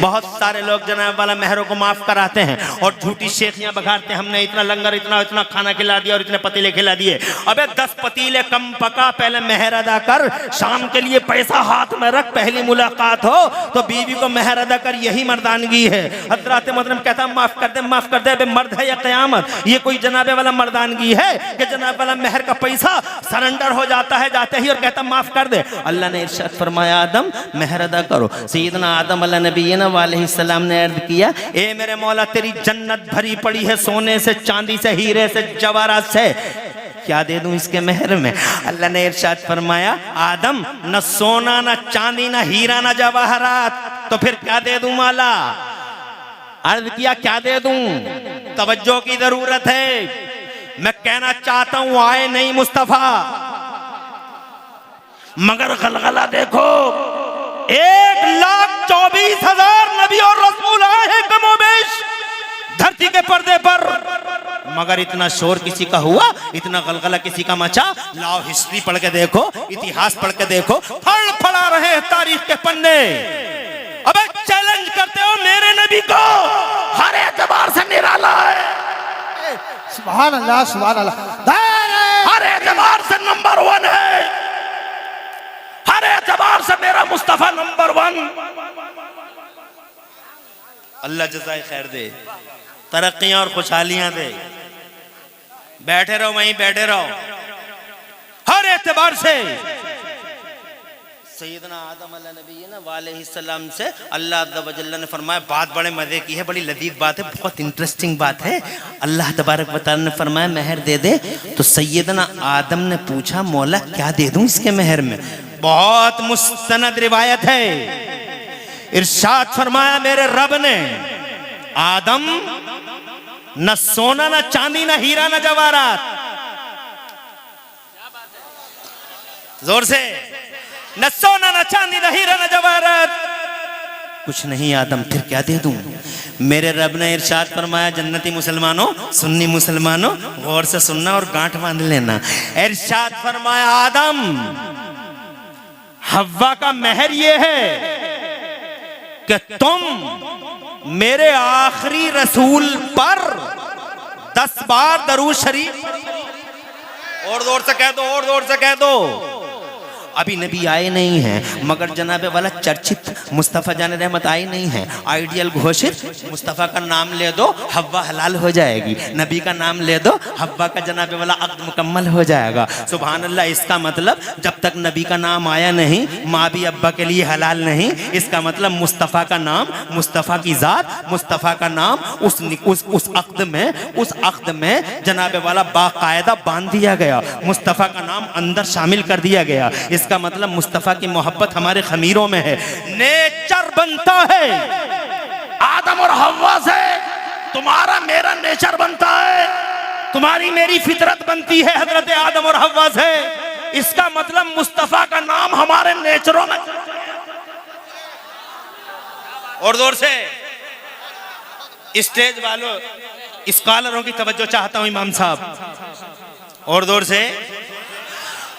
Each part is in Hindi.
बहुत सारे लोग जनाब वाला मेहरों को माफ कराते हैं और झूठी शेखियां बघाड़ते हैं, हमने इतना लंगर इतना खाना खिला दिया और इतने पतीले खिला दिए। अबे 10 पतीले कम पका, पहले मेहर अदा कर, शाम के लिए पैसा हाथ में रख, पहली मुलाकात हो तो बीवी को मेहर अदा कर, यही मर्दानगी है। हजरत मोहतरम कहता माफ कर दे, माफ कर दे। अबे मर्द है या कयामत, ये कोई जनाबे वाला मर्दानगी है कि जनाब वाला मेहर का पैसा सरेंडर हो जाता है जाते ही और कहता माफ कर दे। अल्लाह ने इरशाद फरमाया आदम मेहर अदा करो। सैयदना आदम अलैहिस्सलाम ने अर्ज किया, ए मेरे मौला तेरी जन्नत भरी पड़ी है सोने से, चांदी से, हीरे से, जवाहरात से, क्या दे दूं इसके मेहर में? अल्लाह ने इरशाद फरमाया आदम न सोना न चांदी न हीरा न जवाहरात, तो फिर क्या दे दूं मौला? अर्ज किया क्या दे दूं? तवज्जो की जरूरत है। मैं कहना चाहता हूं आए नहीं मुस्तफा, मगर गलगला देखो, 1,24,000 नबी और रसूल आए हैं कमोबेश धरती के पर्दे पर, मगर इतना शोर किसी का हुआ, इतना गलगला किसी का मचा? लाओ हिस्ट्री पढ़ के देखो, इतिहास पढ़ के देखो, फड़ा रहे हैं तारीख के पन्ने। अबे चैलेंज करते हो मेरे नबी को, हर एतबार से निराला है। सुभान अल्लाह, सुभान अल्लाह, हर एतबार से नंबर 1 है, हर एतबार से मेरा मुस्तफा नंबर 1। अल्लाह जज़ाए खैर दे, तरक्कियां और खुशहालियां दे। बैठे रहो वहीं बैठे रहो, हर एतबार से। सैयदना आदम अलैहिस्सलाम से अल्लाह अज़्ज़ा व जल्ल ने फरमाया, बात बड़े मजे की है, बड़ी लजीज बात है, बहुत इंटरेस्टिंग बात है। अल्लाह तबारक व तआला ने फरमाया मेहर दे दे, तो सैयदना आदम ने पूछा मौला क्या दे दूं इसके मेहर में? बहुत मुस्तनद रिवायत है, इरशाद फरमाया मेरे रब ने, आदम न सोना न चांदी न हीरा न जवाहरात, जोर से, न सोना न चांदी न हीरा न जवाहरात, कुछ नहीं आदम, फिर क्या दे दूं? मेरे रब ने इरशाद फरमाया, जन्नती मुसलमानों, सुन्नी मुसलमानों, गौर से सुनना और गांठ बांध लेना। इरशाद फरमाया आदम हव्वा का मेहर ये है कि तुम मेरे आखिरी रसूल पर 10 बार दरूद शरीफ, और जोर से कह दो, और जोर से कह दो। अभी नबी आए नहीं हैं, मगर जनाबे वाला चर्चित मुस्तफ़ा जान रहमत आए नहीं हैं, आइडियल घोषित मुस्तफ़ा का नाम ले दो हव्वा हलाल हो जाएगी, नबी का नाम ले दो हव्वा का जनाबे वाला अक़्द मुकम्मल हो जाएगा। सुभान अल्लाह। इसका मतलब जब तक नबी का नाम आया नहीं, माँ भी अब्बा के लिए हलाल नहीं। इसका मतलब मुस्तफ़ा का नाम, मुस्तफ़ा की ज़ात, मुस्तफ़ा का नाम उस अक़्द में जनाबे वाला बाकायदा बांध दिया गया, मुस्तफ़ा का नाम अंदर शामिल कर दिया गया। इसका मतलब मुस्तफा की मोहब्बत हमारे खमीरों में है। नेचर बनता है आदम और हव्वा से, तुम्हारा मेरा नेचर बनता है, तुम्हारी मेरी फितरत बनती है हजरत आदम और हव्वा से। इसका मतलब मुस्तफा का नाम हमारे नेचरों में। और जोर से स्टेज वालों, स्कॉलरों की तवज्जो चाहता हूं इमाम साहब, और जोर से।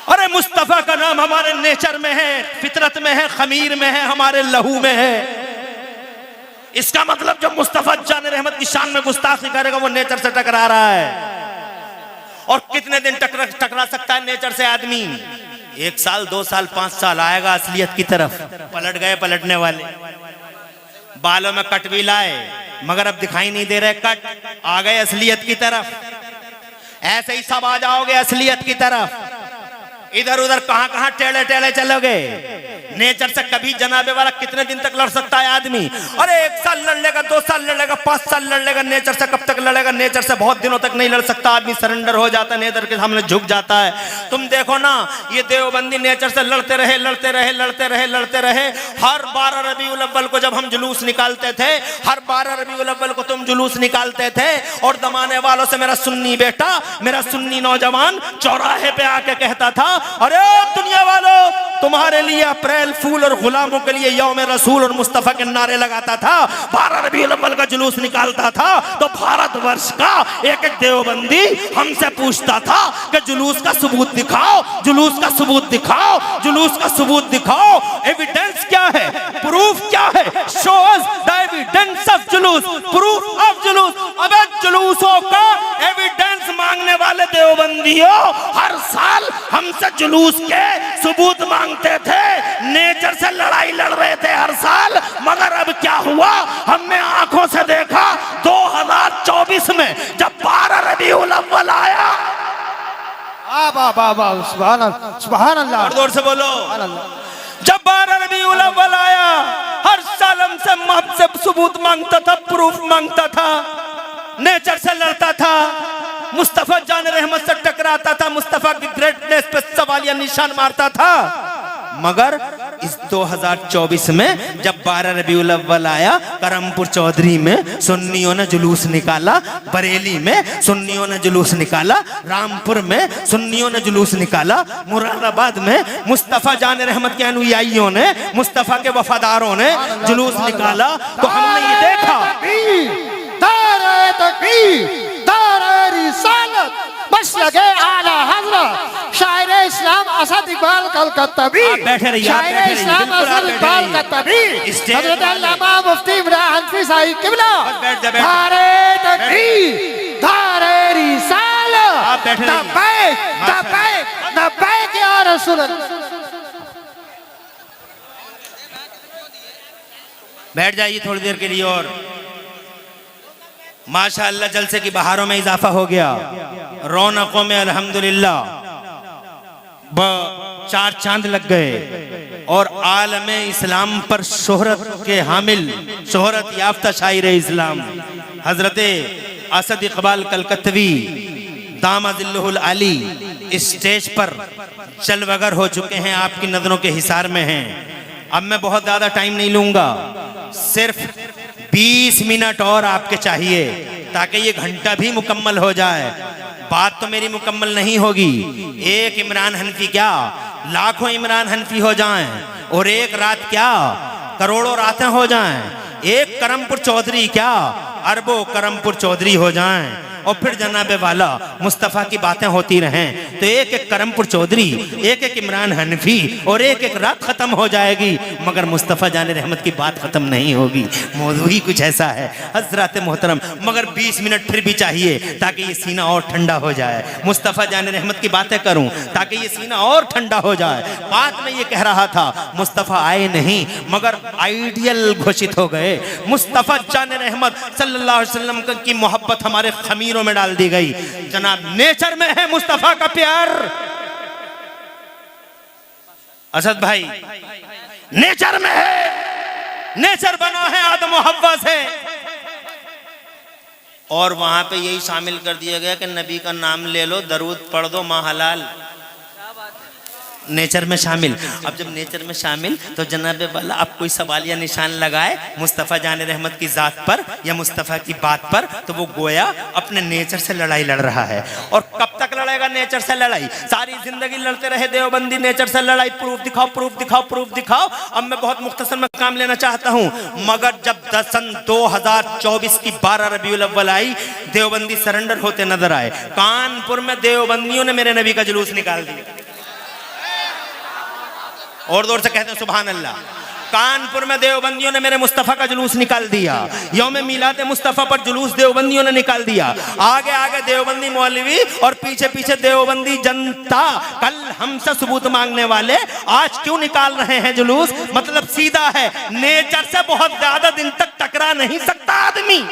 अरे मुस्तफा का नाम हमारे नेचर में है, फितरत में है, खमीर में है, हमारे लहू में है। इसका मतलब जब मुस्तफा जान रहमत की शान में गुस्ताखी करेगा वो नेचर से टकरा रहा है। और कितने दिन टकरा सकता है नेचर से आदमी? 1 साल, 2 साल, 5 साल, आएगा असलियत की तरफ। पलट गए पलटने वाले, बालों में कट भी लाए मगर अब दिखाई नहीं दे रहे कट, आ गए असलियत की तरफ। ऐसे ही सब आ जाओगे असलियत की तरफ। इधर उधर कहां कहां टेढ़े टेढ़े चलोगे। नेचर से कभी जनाबे वाला कितने दिन तक लड़ सकता है आदमी? अरे 1 साल लड़ लेगा, 2 साल लड़ लेगा, 5 साल लड़ लेगा। नेचर से कब तक लड़ेगा? नेचर से बहुत दिनों तक नहीं लड़ सकता आदमी, सरेंडर हो जाता है, नेचर के सामने झुक जाता है। तुम देखो ना, ये देवबंदी नेचर से लड़ते रहे लड़ते रहे लड़ते रहे लड़ते रहे। हर 12 रबीउल अव्वल को जब हम जुलूस निकालते थे, हर 12 रबीउल अव्वल को तुम जुलूस निकालते थे, और दमाने वालों से मेरा सुन्नी बेटा, मेरा सुन्नी नौजवान चौराहे पे आके कहता था, अरे दुनिया वालों, तुम्हारे लिए अप्रैल फूल और गुलामों के लिए यौम रसूल और मुस्तफा के नारे लगाता था। 12 रबीउल अव्वल का जुलूस निकालता था तो भारतवर्ष का एक एक देवबंदी हमसे पूछता था कि जुलूस का सबूत दिखाओ, जुलूस का सबूत दिखाओ, जुलूस का सबूत दिखाओ। एविडेंस क्या है? प्रूफ क्या है? शोज द जुलूस, प्रूफ ऑफ जुलूस। अबे जुलूसों का एविडेंस मांगने वाले देवबंदियों हर साल हमसे जुलूस के सबूत मांगते थे, नेचर से लड़ाई लड़ रहे थे हर साल। मगर अब क्या हुआ, हमने आंखों से देखा 2024 में जब 12 रबीउल अव्वल आया। सुभान अल्लाह, जोर से बोलो। सुभान अल्लाह। जब 12 रबीउल अव्वल आया, हर साल हमसे सबूत मांगता था, प्रूफ मांगता था, नेचर से लड़ता था, मुस्तफा जान रहमत से टकराता था, मुस्तफा की ग्रेटनेस पे सवालिया निशान मारता था। मगर इस 2024 में जब 12 रबीउल अव्वल आया, करमपुर चौधरी में सुन्नियों ने जुलूस निकाला, बरेली में सुन्नियों ने जुलूस निकाला, रामपुर में सुन्नियों ने जुलूस निकाला, मुरादाबाद में मुस्तफा जान रहमत के अनुयायियों ने, मुस्तफा के वफादारों ने जुलूस निकाला। तो हमने ये देखा, दारे तकबीर, दारे रिसालत, मसलके आला हज़रत शायर इस्लाम असद इकबाल कलकत्तावी, बैठे रहिए, शायर इस्लाम असद इकबाल कलकत्तावी, हज़रत अल्लामा मुफ्ती इमरान हनफी साहिब किबला, दारे तकबीर, दारे रिसालत, लब्बैक लब्बैक लब्बैक या रसूल अल्लाह। बैठ जाइए थोड़ी देर के लिए। और माशाअल्लाह जलसे की बहारों में इजाफा हो गया, रौनकों में अल्हम्दुलिल्लाह चार चांद लग गए और आलम इस्लाम पर शोहरत के हामिल, शोहरत याफ्ता शायर इस्लाम हजरत असद इकबाल कलकत्तवी दामादिल्लहुल आली स्टेज पर जलवगर हो चुके हैं, आपकी नजरों के हिसार में हैं। अब मैं बहुत ज्यादा टाइम नहीं लूंगा, सिर्फ 20 मिनट और आपके चाहिए ताकि ये घंटा भी मुकम्मल हो जाए। बात तो मेरी मुकम्मल नहीं होगी, एक इमरान हनफी क्या लाखों इमरान हनफी हो जाएं, और एक रात क्या करोड़ों रातें हो जाएं, एक करमपुर चौधरी क्या अरबों करमपुर चौधरी हो जाएं, और फिर जनाबे वाला मुस्तफ़ा की बातें होती रहें। तो एक एक करमपुर चौधरी, एक एक इमरान हनफी और एक एक रात ख़त्म हो जाएगी, मगर मुस्तफ़ा जान रहमत की बात ख़त्म नहीं होगी। मौजू ही कुछ ऐसा है हज़रात मोहतरम। मगर 20 मिनट फिर भी चाहिए ताकि ये सीना और ठंडा हो जाए, मुस्तफ़ा जान रहमत की बातें करूं ताकि ये सीना और ठंडा हो जाए। बात में ये कह रहा था, मुस्तफ़ा आए नहीं मगर आइडियल घोषित हो गए। मुस्तफ़ा जान रहमत सल्लल्लाहु अलैहि वसल्लम की मोहब्बत हमारे खमीरों में डाल दी गई। जनाब नेचर में है मुस्तफा का प्यार। असद भाई नेचर में है, नेचर बना है आदम और हव्वा से, और वहां पे यही शामिल कर दिया गया कि नबी का नाम ले लो, दरूद पढ़ दो, माँ हलाल। नेचर में शामिल। अब जब नेचर में शामिल तो जनाबे वाला अब कोई सवाल या निशान लगाए मुस्तफ़ा जान रहमत की ज़ात पर या मुस्तफ़ा की बात पर, तो वो गोया अपने नेचर से लड़ाई लड़ रहा है। और कब तक लड़ेगा नेचर से लड़ाई? सारी जिंदगी लड़ते रहे देवबंदी नेचर से लड़ाई, प्रूफ दिखाओ, प्रूफ दिखाओ, प्रूफ दिखाओ। अब मैं बहुत मुख्तसर में काम लेना चाहता हूँ, मगर जब सन 2024 की 12 रबीउल अव्वल आई, देवबंदी सरेंडर होते नजर आए। कानपुर में देवबंदियों ने मेरे नबी का जुलूस निकाल दिया, और जोर से कहते हैं सुभान अल्लाह। कानपुर में देवबंदियों ने मेरे मुस्तफ़ा का जुलूस निकाल दिया, यौम मिलाद मुस्तफ़ा पर जुलूस देवबंदियों ने निकाल दिया। आगे आगे देवबंदी मौलवी और पीछे पीछे देवबंदी जनता। कल हमसे सबूत मांगने वाले आज क्यों निकाल रहे हैं जुलूस? मतलब सीधा है, नेचर से बहुत ज्यादा दिन तक टकरा नहीं सकता आदमी।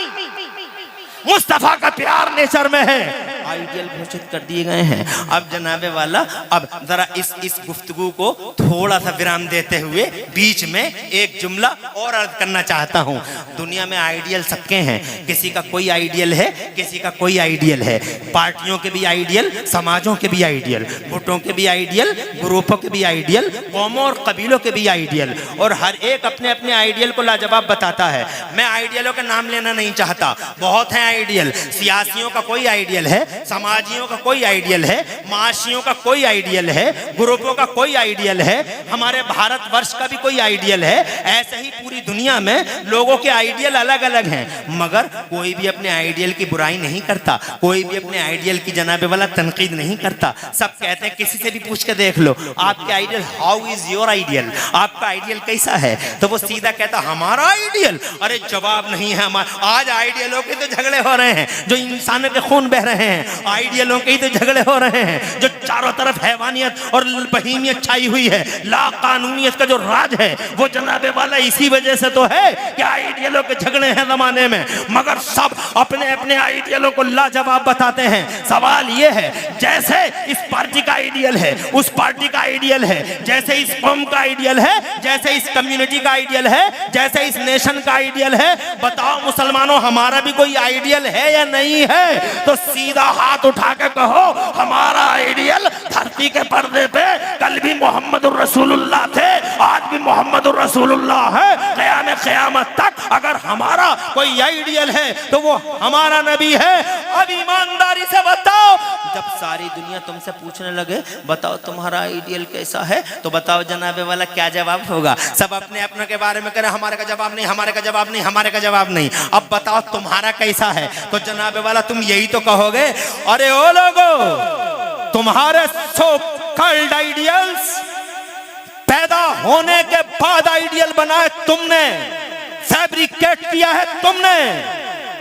मुस्तफ़ा का प्यार नेचर में है, आइडियल घोषित कर दिए गए हैं। अब जनाबे वाला अब जरा इस गुफ्तगू को थोड़ा सा विराम देते हुए बीच में एक जुमला और अर्ज करना चाहता हूँ। दुनिया में आइडियल सबके हैं, किसी का कोई आइडियल है, किसी का कोई आइडियल है। पार्टियों के भी आइडियल, समाजों के भी आइडियल, गुटों के भी आइडियल, ग्रुपों के भी आइडियल, कौमों और कबीलों के भी आइडियल, और हर एक अपने अपने आइडियल को लाजवाब बताता है। मैं आइडियलों का नाम लेना नहीं चाहता, बहुत हैं आइडियल। सियासियों का कोई आइडियल है, समाजियों का कोई आइडियल है, माशियों का कोई आइडियल है, ग्रुपों का कोई आइडियल है, हमारे भारतवर्ष का भी कोई आइडियल है। ऐसे ही पूरी दुनिया में लोगों के आइडियल अलग अलग हैं, मगर कोई भी अपने अपने आइडियल की बुराई नहीं करता, कोई भी अपने आइडियल की जनाबे वाला तनकीद नहीं करता। सब कहते हैं, किसी से भी पूछ के देख लो आपके ideal, how is your ideal, आपका आइडियल कैसा है, तो वो सीधा कहता हमारा आइडियल। अरे जवाब नहीं है हमारा। आज आइडियलों के तो झगड़े हो रहे हैं, जो इंसानों के खून बह रहे हैं, आइडियलों के ही तो झगड़े हो रहे हैं। जो चारों तरफ हैवानियत और बहीमियत छाई हुई है, ला कानूनियत का जो राज है, वो जनाबे वाला इसी वजह से तो है कि आइडियलों के झगड़े हैं जमाने में। मगर सब अपने अपने आइडियलों को लाजवाब बताते हैं। सवाल ये है, जैसे इस पार्टी का आइडियल है, उस पार्टी का आइडियल है, जैसे इस कौम का आइडियल है, जैसे इस कम्युनिटी का आइडियल है, जैसे इस नेशन का आइडियल है, बताओ मुसलमानों हमारा भी कोई आइडियल है या नहीं है? तो सीधा हाथ उठा के कहो हमारा आइडियल धरती के पर्दे पे कल भी मोहम्मदुर रसूलुल्लाह थे, आज भी मोहम्मदुर रसूलुल्लाह है, क़यामत तक अगर हमारा कोई आइडियल है तो वो हमारा नबी है। अब ईमानदारी से बताओ, जब सारी दुनिया तुमसे पूछने लगे बताओ तुम्हारा आइडियल कैसा है, तो बताओ जनाबे वाला क्या जवाब होगा? सब अपने अपने के बारे में करें, हमारे का जवाब नहीं, हमारे का जवाब नहीं, हमारे का जवाब नहीं। अब बताओ तुम्हारा कैसा है, तो जनाबे वाला तुम यही तो कहोगे, अरे ओ लोगो तुम्हारे सो कॉल्ड आइडियल्स पैदा होने के बाद आइडियल बनाए तुमने, फैब्रिकेट किया है तुमने,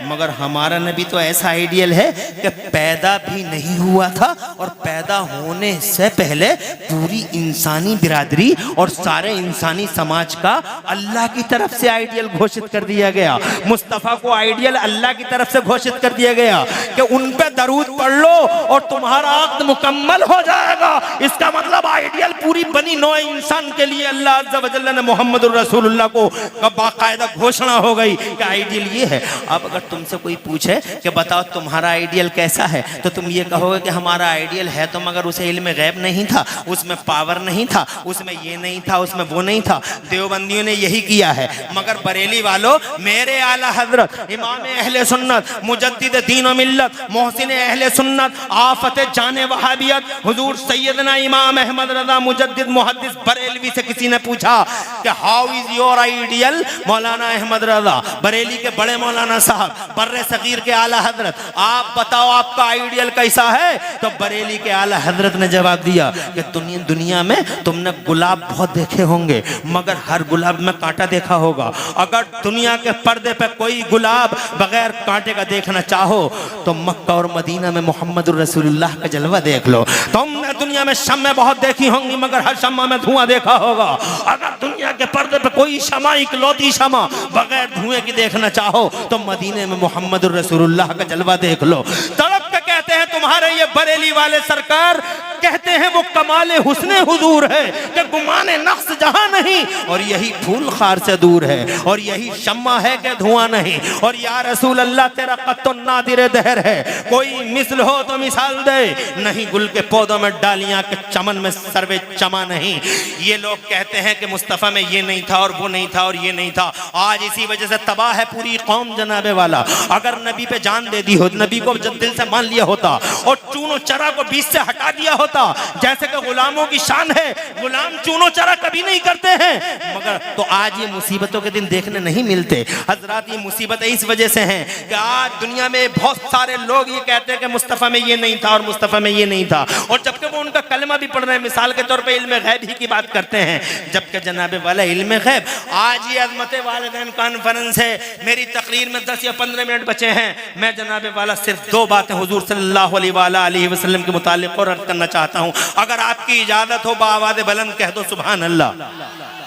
मगर हमारा नबी तो ऐसा आइडियल है कि पैदा भी नहीं हुआ था और पैदा होने से पहले पूरी इंसानी बिरादरी और सारे इंसानी समाज का अल्लाह की तरफ से आइडियल घोषित कर दिया गया। मुस्तफ़ा को आइडियल अल्लाह की तरफ से घोषित कर दिया गया कि उन पे दरूद पढ़ लो और तुम्हारा अक़्द मुकम्मल हो जाएगा। इसका मतलब आइडियल पूरी बनी नौ इंसान के लिए अल्लाह अज़्ज़ा व जल्ल ने मोहम्मदुर रसूलुल्लाह को बाकायदा घोषणा हो गई कि आइडियल ये है। अब अगर तुमसे कोई पूछे कि बताओ तुम्हारा आइडियल कैसा है, तो तुम ये कहोगे कि हमारा आइडियल है तो मगर उसे इल्म गैब नहीं था, उसमें पावर नहीं था, उसमें ये नहीं था, उसमें वो नहीं था। देवबंदियों ने यही किया है। मगर बरेली वालों, मेरे आला हजरत इमाम अहले सुन्नत मुजद्दिद दीन व मिल्लत मोहसिन अहले सुन्नत आफत जाने वहाबियत हुजूर सैयदना इमाम अहमद रज़ा मुजद्दिद मुहद्दिस बरेलवी से किसी ने पूछा कि हाउ इज योर आइडियल? मौलाना अहमद रज़ा बरेली के बड़े मौलाना साहब, बर्रे सगीर के आला हजरत, आप बताओ आपका आइडियल कैसा है? तो बरेली के आला हजरत ने जवाब दिया कि दुनिया में तुमने गुलाब बहुत देखे होंगे मगर हर गुलाब में कांटा देखा होगा। अगर दुनिया के पर्दे पे कोई गुलाब बगैर कांटे का देखना चाहो तो मक्का और मदीना में मोहम्मदुर रसूलुल्लाह का जलवा देख लो। तुमने दुनिया में शम्में बहुत देखी होंगी मगर हर शम्मा में धुआं देखा होगा। अगर दुनिया के पर्दे पे कोई शमा, इकलौती शमा बगैर धुएं की देखना चाहो तो मदीने में मोहम्मद रसूलुल्लाह का जलवा देख लो। तड़प के कहते हैं तुम्हारे ये बरेली वाले सरकार, कहते हैं वो कमाले हुस्ने हुजूर है कि गुमाने नक्स जहां नहीं, और यही फूल खार से दूर है और यही शम्मा है कि धुआं नहीं। और या रसूल अल्लाह तेरा कत्तो नादिर दहर है, कोई मिसल हो तो मिसाल दे, नहीं गुल के पौधों में डालियां के चमन में सर्वे चमा नहीं। ये लोग कहते हैं कि मुस्तफ़ा में ये नहीं था और वो नहीं था और ये नहीं था। आज इसी वजह से तबाह है पूरी कौम जनाबे वाला। अगर नबी पे जान दे दी हो, नबी को जब दिल से मान लिया होता और चूनो चरा को बीच से हटा दिया होता, जैसे कि गुलामों की शान है, गुलाम चूनो चरा कभी नहीं करते हैं, मगर तो आज ये मुसीबतों के दिन देखने नहीं मिलते। हजरात ये मुसीबतें इस वजह से हैं कि आज दुनिया में बहुत सारे लोग ये कहते हैं कि मुस्तफ़ा में ये नहीं था और मुस्तफ़ा में ये नहीं था, और जबकि वो उनका कलमा भी पढ़ रहे हैं। मिसाल के तौर पे इल्म गैब ही की बात करते हैं, जबकि जनाबे वाला इल्म गैब, आज ये अज़मत वालिदैन कॉन्फ्रेंस है, मेरी तकरीर में 10 या 15 मिनट बचे हैं। मैं जनाबे वाला सिर्फ 2 बातें हुजूर सल्लल्लाहु अलैहि वसल्लम के मुतालिक और अर्ज़ करना चाहता हूं। अगर आपकी इजाजत हो बाआवाज़ बुलंद कह दो सुभान अल्लाह।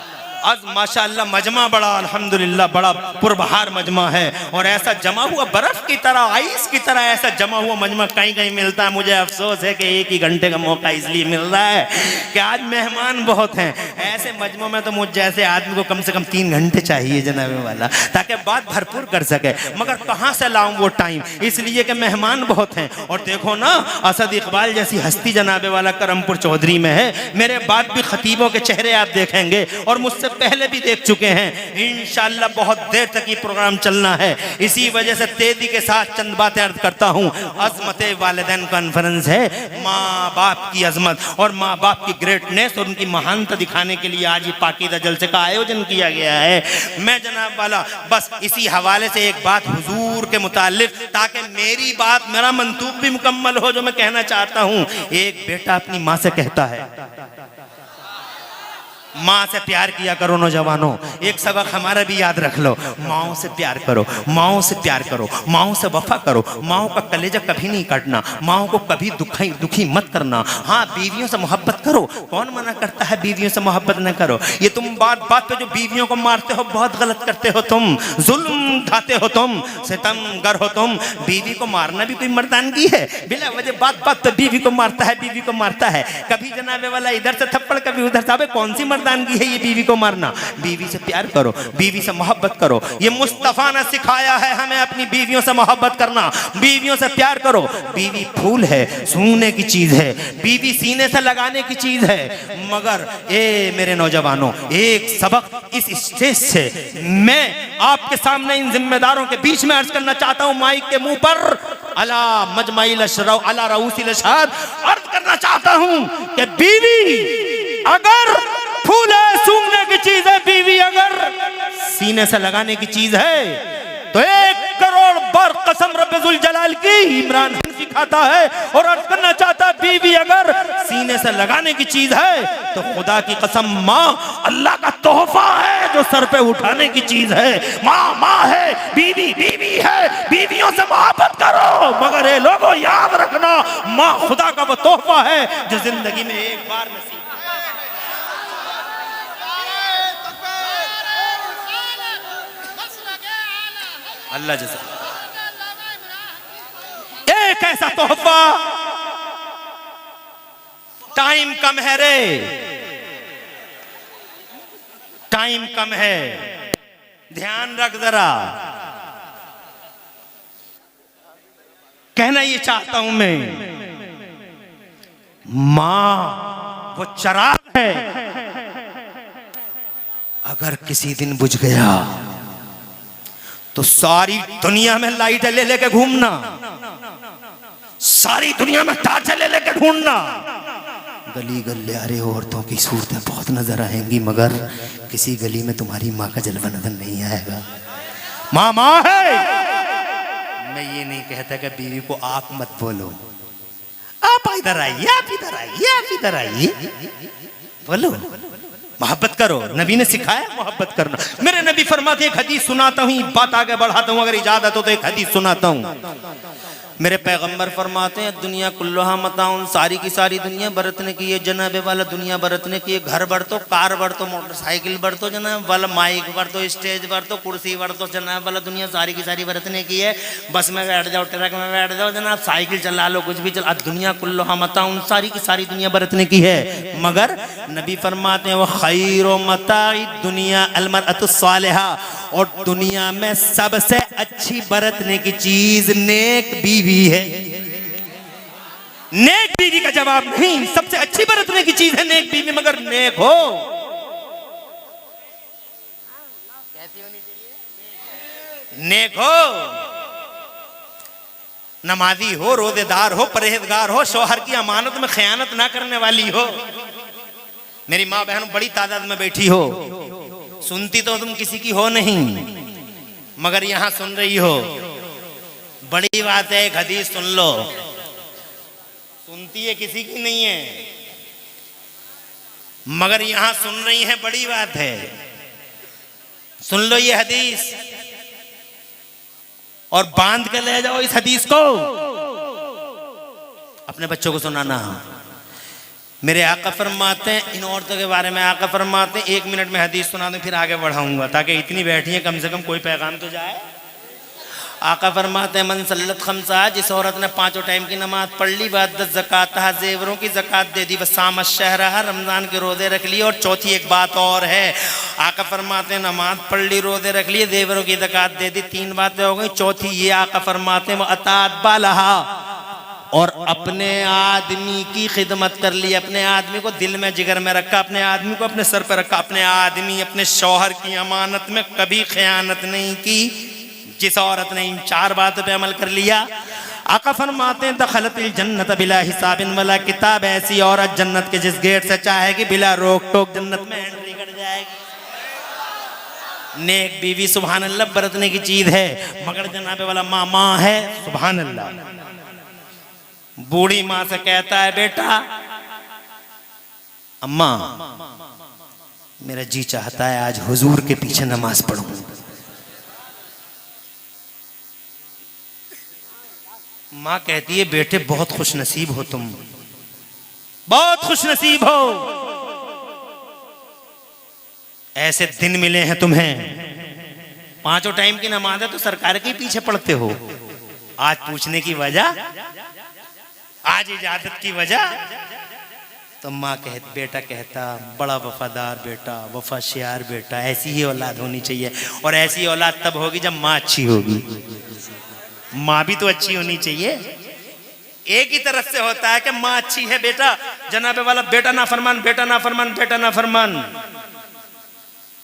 आज माशाअल्लाह मजमा बड़ा अल्हम्दुलिल्लाह बड़ा पुरबहार मजमा है, और ऐसा जमा हुआ बर्फ की तरह, आइस की तरह ऐसा जमा हुआ मजमा कहीं कहीं मिलता है। मुझे अफसोस है कि 1 ही घंटे का मौका इसलिए मिल रहा है कि आज मेहमान बहुत हैं। ऐसे मजमों में तो मुझ जैसे आदमी को कम से कम 3 घंटे चाहिए जनाबे वाला, ताकि बात भरपूर कर सके। मगर कहाँ से लाऊं वो टाइम, इसलिए कि मेहमान बहुत हैं। और देखो ना, असद इकबाल जैसी हस्ती जनाबे वाला करमपुर चौधरी में है। मेरे बाद भी खतीबों के चेहरे आप देखेंगे और मुझसे पहले भी देख चुके हैं। इंशाअल्लाह बहुत देर तक ये प्रोग्राम चलना है, इसी वजह से तेजी के साथ चंद बातें अर्ज करता हूँ। अजमत वालिदैन कॉन्फ्रेंस है, माँ बाप की अजमत और माँ बाप की ग्रेटनेस और उनकी महानता दिखाने के लिए आज ये पाकीज़ा जलसे का आयोजन किया गया है। मैं जनाब वाला बस इसी हवाले से एक बात हुजूर के मुतालिक, ताकि मेरी बात, मेरा मंतूब भी मुकम्मल हो जो मैं कहना चाहता हूँ। एक बेटा अपनी माँ से कहता है, माँ से प्यार किया करो नौजवानों, एक सबक हमारा भी याद रख लो, माओ से प्यार करो, माओ से प्यार करो, माओ से वफा करो, माओ का कलेजा कभी नहीं काटना, माओ को कभी दुखी मत करना। हाँ, बीवियों से मोहब्बत करो, कौन मना करता है बीवियों से मोहब्बत न करो। ये तुम बात बात पे जो बीवियों को मारते हो बहुत गलत करते हो, तुम जुल्म ढाते हो, तुम सितमगर हो, तुम। बीवी को मारना भी कोई मर्दानगी है? बिला वजह बात बात पे बीवी को मारता है, बीवी को मारता है, कभी जनाबे वाला इधर से थप्पड़ कभी उधर से। कौन सी मर्दानगी है ये बीवी को मारना? बीवी से प्यार करो, बीवी से मोहब्बत करो। ये मुस्तफा ने सिखाया है हमें अपनी बीवियों से मोहब्बत करना, बीवियों से प्यार करो। बीवी फूल है, सूंघने की चीज है, बीवी सीने से लगाने की चीज है। मगर ए मेरे नौजवानों, एक सबक इस स्टेज से मैं आपके सामने इन जिम्मेदारों के बीच में अर्ज करना चाहता हूं, माइक के मुंह पर अला मजमाइल अशरौ अला रऊसिल अशहाद अर्ज करना चाहता हूं कि बीवी अगर फूल है, सूंघने की चीज है, बीवी अगर सीने से लगाने की चीज है तो 1 करोड़ बार कसम रब्बे जुल जलाल की इमरान हनफी खाता है और अर्ज करना चाहता है, बीवी अगर सीने से लगाने की चीज है तो खुदा की कसम माँ अल्लाह का तोहफा है जो सर पे उठाने की चीज है। माँ माँ है, बीवी बीवी है, बीवियों से मोहब्बत करो। मगर ये लोगों याद रखना, माँ खुदा का वो तोहफा है जो जिंदगी में एक बार नसीब। अल्लाह जज़ा, एक ऐसा तोहफा। टाइम कम है रे, टाइम कम है, ध्यान रख जरा। कहना ये चाहता हूं मैं, मां वो चिराग है, अगर किसी दिन बुझ गया तो सारी दुनिया में लाइट ले लेके घूमना, सारी दुनिया में टार्च ले लेके ढूंढना। गली गलियारे औरतों की सूरतें बहुत नजर आएंगी, मगर किसी गली में तुम्हारी माँ का जलवा नजर नहीं आएगा। माँ माँ है। मैं ये नहीं कहता कि बीवी को आप मत बोलो, आप इधर आइए, आप इधर आइए, आप इधर आइए, बोलो, मोहब्बत करो। नबी ने सिखाया मोहब्बत करना। मेरे नबी फरमाते, एक हदीस सुनाता हूँ, बात आगे बढ़ाता हूँ, अगर इजाजत हो तो एक हदीस सुनाता हूँ। मेरे पैगंबर फरमाते हैं, दुनिया कुल्लुहा मताउन, सारी की सारी दुनिया बरतने की है जनाबे वाला, दुनिया बरतने की है। घर बढ़ तो, कार बढ़ तो, मोटरसाइकिल बढ़ तो जनाब वाला, माइक बढ़ तो, स्टेज बढ़ तो, कुर्सी बढ़ तो जनाब वाला, दुनिया सारी की सारी बरतने की है। बस में बैठ जाओ, ट्रक में बैठ जाओ जनाब, साइकिल चला लो, कुछ भी चला, दुनिया कुल्लुहा मताउन, सारी की सारी दुनिया बरतने की है। मगर नबी फरमाते हैं, वो खैरो मताई दुनिया अलमरअतु सालिहा, और दुनिया में सबसे अच्छी बरतने की चीज नेक बीवी है। नेक बीवी का जवाब नहीं, सबसे अच्छी बरतने की चीज है नेक बीवी, मगर नेक हो। कैसी होनी चाहिए? नेक हो, नमाजी हो, रोजेदार हो, परहेजगार हो, शौहर की अमानत में खयानत ना करने वाली हो। मेरी माँ बहन बड़ी तादाद में बैठी हो, सुनती तो तुम किसी की हो नहीं, मगर यहां सुन रही हो, बड़ी बात है। एक हदीस सुन लो, सुनती है किसी की नहीं है, मगर यहां सुन रही है, बड़ी बात है। सुन लो ये हदीस और बांध के ले जाओ इस हदीस को, अपने बच्चों को सुनाना। मेरे आका फरमाते हैं, इन औरतों के बारे में आका फरमाते हैं, 1 मिनट में हदीस सुना दूं फिर आगे बढ़ाऊंगा, ताकि इतनी बैठी है कम से कम कोई पैगाम तो जाए। आका फरमाते हैं, मन सल्लत खमसा, जिस औरत ने 5 टाइम की नमाज पढ़ ली, बाद ज़कात, जेवरों की ज़कात दे दी, वसाम शहरहा, रमज़ान के रोज़े रख लिए। और चौथी एक बात और है, आका फरमाते हैं, नमाज पढ़ ली, रोज़े रख लिए, जेवरों की ज़कात दे दी, 3 बातें हो गई। चौथी ये आका फरमाते हैं, वो अतात बालहा, और अपने आदमी की खिदमत कर ली, अपने आदमी को दिल में जिगर में रखा, अपने आदमी को अपने सर पर रखा, अपने आदमी अपने शौहर की अमानत में कभी खयानत नहीं की। जिस औरत ने इन 4 बातों पे अमल कर लिया, आका फरमाते हैं दखलतिल जन्नत बिला हिसाबिन वला किताब, ऐसी औरत जन्नत के जिस गेट से चाहेगी बिला रोक टोक जन्नत में एंट्री कर जाएगी। नेक बीवी सुभान अल्लाह बरतने की चीज है, मगर जनाबे वाला माँ है सुभान अल्लाह। बूढ़ी माँ से कहता है बेटा अम्मा मेरा जी चाहता है आज हुजूर के पीछे नमाज पढ़ूं। माँ कहती है बेटे बहुत खुशनसीब हो तुम, बहुत खुशनसीब हो, ऐसे दिन मिले हैं तुम्हें। 5 टाइम की नमाज है तो सरकार के पीछे पढ़ते हो। आज पूछने की वजह, आज इजाजत की वजह। तो माँ बेटा कहता बड़ा वफादार बेटा, वफाशियार बेटा, ऐसी ही औलाद होनी चाहिए। और ऐसी औलाद तब होगी जब माँ अच्छी होगी। माँ भी तो अच्छी होनी चाहिए। एक ही तरफ से होता है कि माँ अच्छी है बेटा, जनाबे वाला बेटा ना फरमान, बेटा ना फरमान, बेटा ना फरमान।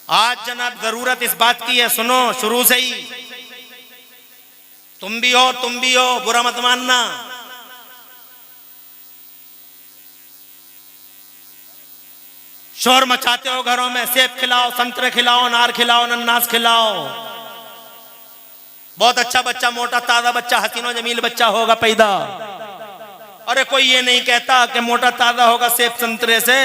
आज जनाब जरूरत इस बात की है, सुनो शुरू से ही, तुम भी हो, बुरा मत मानना। शोर मचाते हो घरों में, सेब खिलाओ, संतरे खिलाओ, अनार खिलाओ, अनानास खिलाओ। बहुत अच्छा बच्चा, मोटा ताजा बच्चा, हसीनो जमील बच्चा होगा पैदा। अरे कोई ये नहीं कहता कि मोटा ताजा होगा सेब संतरे से,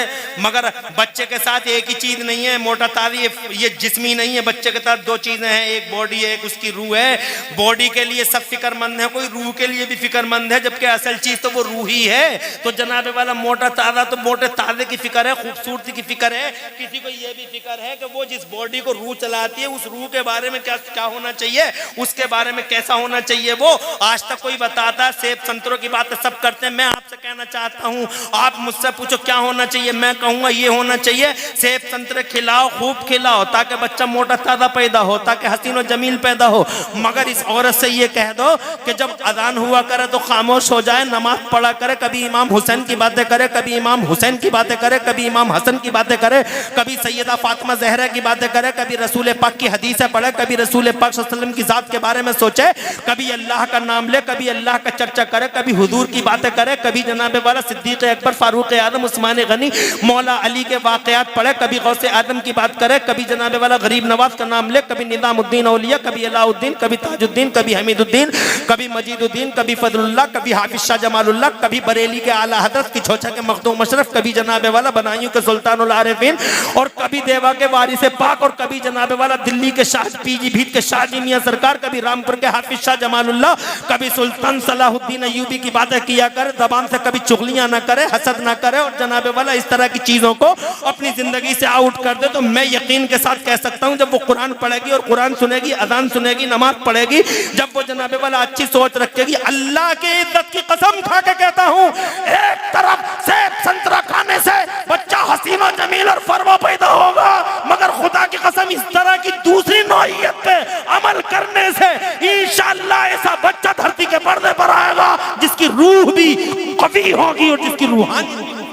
मगर बच्चे के साथ एक ही चीज नहीं है। मोटा ताजा ये जिस्मी नहीं है, बच्चे के साथ 2 चीजें हैं, एक बॉडी है, एक उसकी रूह है। बॉडी के लिए सब फिक्रमंद है, कोई रूह के लिए भी फिक्रमंद है, जबकि असल चीज तो वो रूह ही है। तो जनाबे वाला मोटा ताजा तो मोटे ताजे की फिक्र है, खूबसूरती की फिक्र है। किसी को ये भी फिक्र है कि वो जिस बॉडी को रूह चलाती है उस रूह के बारे में क्या होना चाहिए, उसके बारे में कैसा होना चाहिए। वो आज तक कोई बताता है? सेब संतरों की बात सब करते हैं। मैं आपसे कहना चाहता हूं, आप मुझसे पूछो क्या होना चाहिए, मैं कहूंगा ये होना चाहिए, सेब संतरे खिलाओ, खूब खिलाओ, ताकि बच्चा मोटा ताजा पैदा हो, ताकि हसीन और जमील पैदा हो। मगर इस औरत से ये कह दो कि जब अजान हुआ करे तो खामोश हो जाए, नमाज पढ़ा करे, कभी इमाम हुसैन की बातें करे, कभी इमाम हुसैन की बातें करे, कभी इमाम हसन की बातें करे, कभी सैयदा फातिमा ज़हरा की बातें करे, कभी रसूल पाक की हदीसें पढ़े, कभी रसूल पाक सल्लल्लाहु अलैहि वसल्लम की जात के बारे में सोचे, कभी अल्लाह का नाम ले, कभी अल्लाह का चर्चा करे, कभी हुजूर की बातें करे, कभी जनाबे वाला सिद्दीक अकबर, फारूक आजम, उस्मान गनी, मौला अली के वाकयात पढ़े, कभी गौसे आदम की बात करे, कभी जनाबे वाला गरीब नवाज का नाम ले, कभी निजामुद्दीन औलिया, कभी अलाउद्दीन, कभी ताजुद्दीन, कभी हमीदुद्दीन, कभी मजीदुद्दीन, कभी फजलुल्लाह, कभी हाफिज शाह जमालुल्लाह, कभी बरेली के आला हजरत की छोचा के मखदूम अशरफ, कभी जनाबे वाला बनाइयों के सुल्तानुल आरिफीन, और कभी देवा के वारिस पाक, और कभी जनाबे वाला दिल्ली के शाह पीजी भीत के शाहजी मियां सरकार, कभी रामपुर के हाफिज शाह जमालुल्लाह, कभी सुल्तान सलाहुद्दीन अय्यूबी की बातें किया कर, जबान से कभी चुगलियां ना करे, हसद ना करे, और जनाबे वाला इस तरह की चीजों को अपनी जिंदगी से आउट कर दे। तो मैं यकीन के साथ कह सकता हूं, जब वो कुरान पढ़ेगी और कुरान सुनेगी, अजान सुनेगी, नमाज पढ़ेगी, जब वो जनाबे वाला अच्छी सोच रखेगी, अल्लाह की इज्जत की कसम खा के कहता हूं, एक तरफ सेब संतरा खाने से बच्चा हसीन और जमील और फरमा पैदा होगा, मगर खुदा की कसम इस तरह की दूसरी नौइयत पे अमल करने से इंशाअल्लाह ऐसा बच्चा धरती के पर्दे पर आएगा जिसकी रूह भी कवी होगी और जिसकी रूहानी होगी।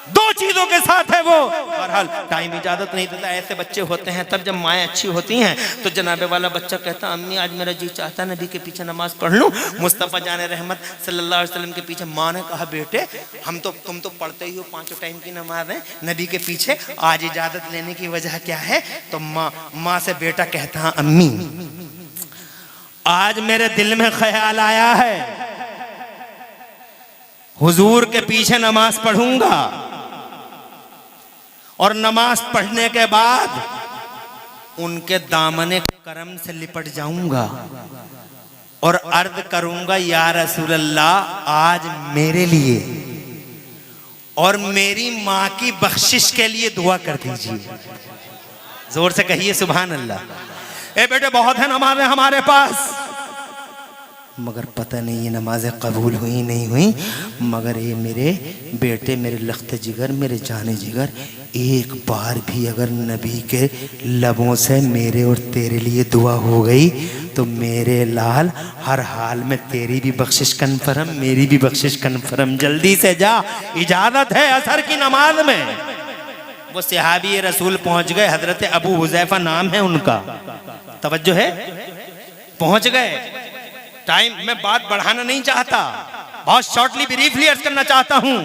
2 चीजों के साथ है वो। बहरहाल टाइम इजाजत नहीं देता, ऐसे बच्चे होते हैं तब जब माएँ अच्छी होती हैं तो जनाबे वाला बच्चा कहता अम्मी आज मेरा जी चाहता है नबी के पीछे नमाज पढ़ लूं। मुस्तफ़ा जान रहमत सल्लल्लाहु अलैहि वसल्लम के पीछे माँ ने कहा बेटे तुम तो पढ़ते ही हो 5 टाइम की नमाज है नबी के पीछे, आज इजाजत लेने की वजह क्या है? तो माँ से बेटा कहता अम्मी आज मेरे दिल में ख्याल आया है हुजूर के पीछे नमाज पढ़ूंगा और नमाज पढ़ने के बाद उनके दामने करम से लिपट जाऊंगा और अर्ज करूंगा या रसूल अल्लाह आज मेरे लिए और मेरी माँ की बख्शिश के लिए दुआ कर दीजिए। जोर से कहिए सुभान अल्लाह। ए बेटे बहुत है नमाज़ें हमारे पास, मगर पता नहीं ये नमाज़ें कबूल हुई नहीं हुई। मगर ये मेरे बेटे, मेरे लख्त जिगर, मेरे जाने जिगर, एक बार भी अगर नबी के लबों से मेरे और तेरे लिए दुआ हो गई तो मेरे लाल हर हाल में तेरी भी बख्शिश कन्फर्म, मेरी भी बख्शिश कन्फर्म। जल्दी से जा, इजाज़त है असर की नमाज में। वो सहाबी रसूल पहुंच गए, हजरत अबू हुज़ैफा नाम है उनका, तवज्जो है, पहुंच गए। टाइम मैं बात बढ़ाना नहीं चाहता, बहुत शॉर्टली ब्रीफली अर्ज करना चाहता हूं।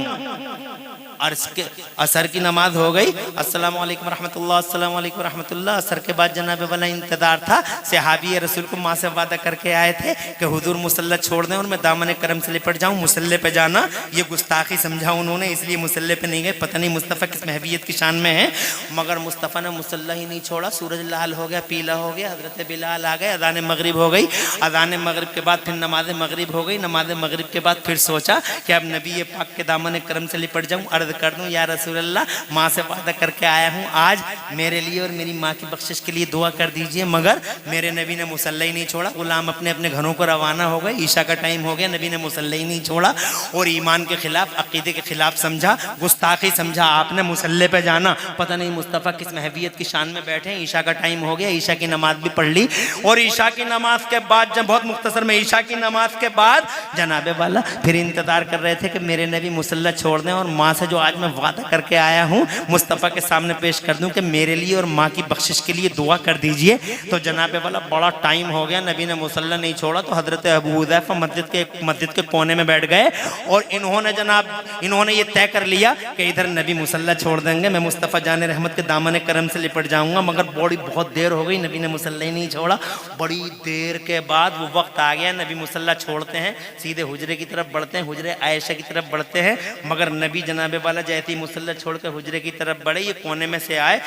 और इसके असर की नमाज हो गई, अस्सलाम वालेकुम रहमतुल्लाह, अस्सलाम वालेकुम रहमतुल्लाह। असर के बाद जनाब वाला इंतजार था। सहाबी रसूल को माँ से वादा करके आए थे कि हुजूर मुसल्ला छोड़ दें और मैं दामन करम से लिपट जाऊं। मुसल्ले पे जाना ये गुस्ताखी समझा उन्होंने, इसलिए मुसल्ले पे नहीं गए। पता नहीं मुस्तफ़ा किस महवियत की शान में है, मगर मुस्तफ़ा ने मुसल्ला ही नहीं छोड़ा। सूरज लाल हो गया, पीला हो गया, हजरत बिलाल आ गए, अज़ान मगरिब हो गई। अज़ान मगरिब के बाद फिर नमाज मगरिब हो गई। नमाज मगरिब के बाद फिर सोचा कि अब नबी पाक के दामन करम से लिपट जाऊं, अर्ज कर दूं, या रसूल अल्लाह, माँ से वादा करके आया हूँ, आज मेरे लिए और मेरी माँ की बख्शिश के लिए दुआ कर दीजिए। मगर मेरे नबी ने मुसल्ला ही नहीं छोड़ा। गुलाम अपने अपने घरों को रवाना हो गए, ईशा का टाइम हो गया, नबी ने मुसल्ला ही नहीं छोड़ा। और ईमान के खिलाफ, अकीदे के खिलाफ समझा, गुस्ताखी समझा आपने मुसल्ले पे जाना। पता नहीं मुस्तफ़ा किस महवियत की शान में बैठे। ईशा का टाइम हो गया, ईशा की नमाज भी पढ़ ली। और ईशा की नमाज के बाद, जब बहुत मुख्तसर में, ईशा की नमाज के बाद जनाबे वाला फिर इंतजार कर रहे थे कि मेरे नबी मुसल्ला छोड़ दें और माँ से जो आज मैं वादा करके आया हूँ मुस्तफ़ा के सामने पेश कर दूं कि मेरे लिए और माँ की बख्शिश के लिए दुआ कर दीजिए। तो जनाबे वाला बड़ा टाइम हो गया, नबी ने मुसल्ला नहीं छोड़ा। तो हजरत अबू हुज़ैफा मस्जिद के कोने में बैठ गए और इन्होंने ये तय कर लिया कि इधर नबी मुसल्ला छोड़ देंगे, मैं मुस्तफ़ा जाने रहमत के दामन करम से लिपट जाऊँगा। मगर बहुत देर हो गई, नबी ने मुसल्ला ही नहीं छोड़ा। बड़ी देर के बाद वो वक्त आ गया, नबी मुसल्ला छोड़ते हैं, सीधे हुजरे की तरफ बढ़ते हैं, हुजरे आयशा की तरफ बढ़ते हैं। मगर नबी जनाबे वाला जैसे ही मुसल्ला छोड़ के हुजरे की तरफ बढ़े, ये कोने में से आए,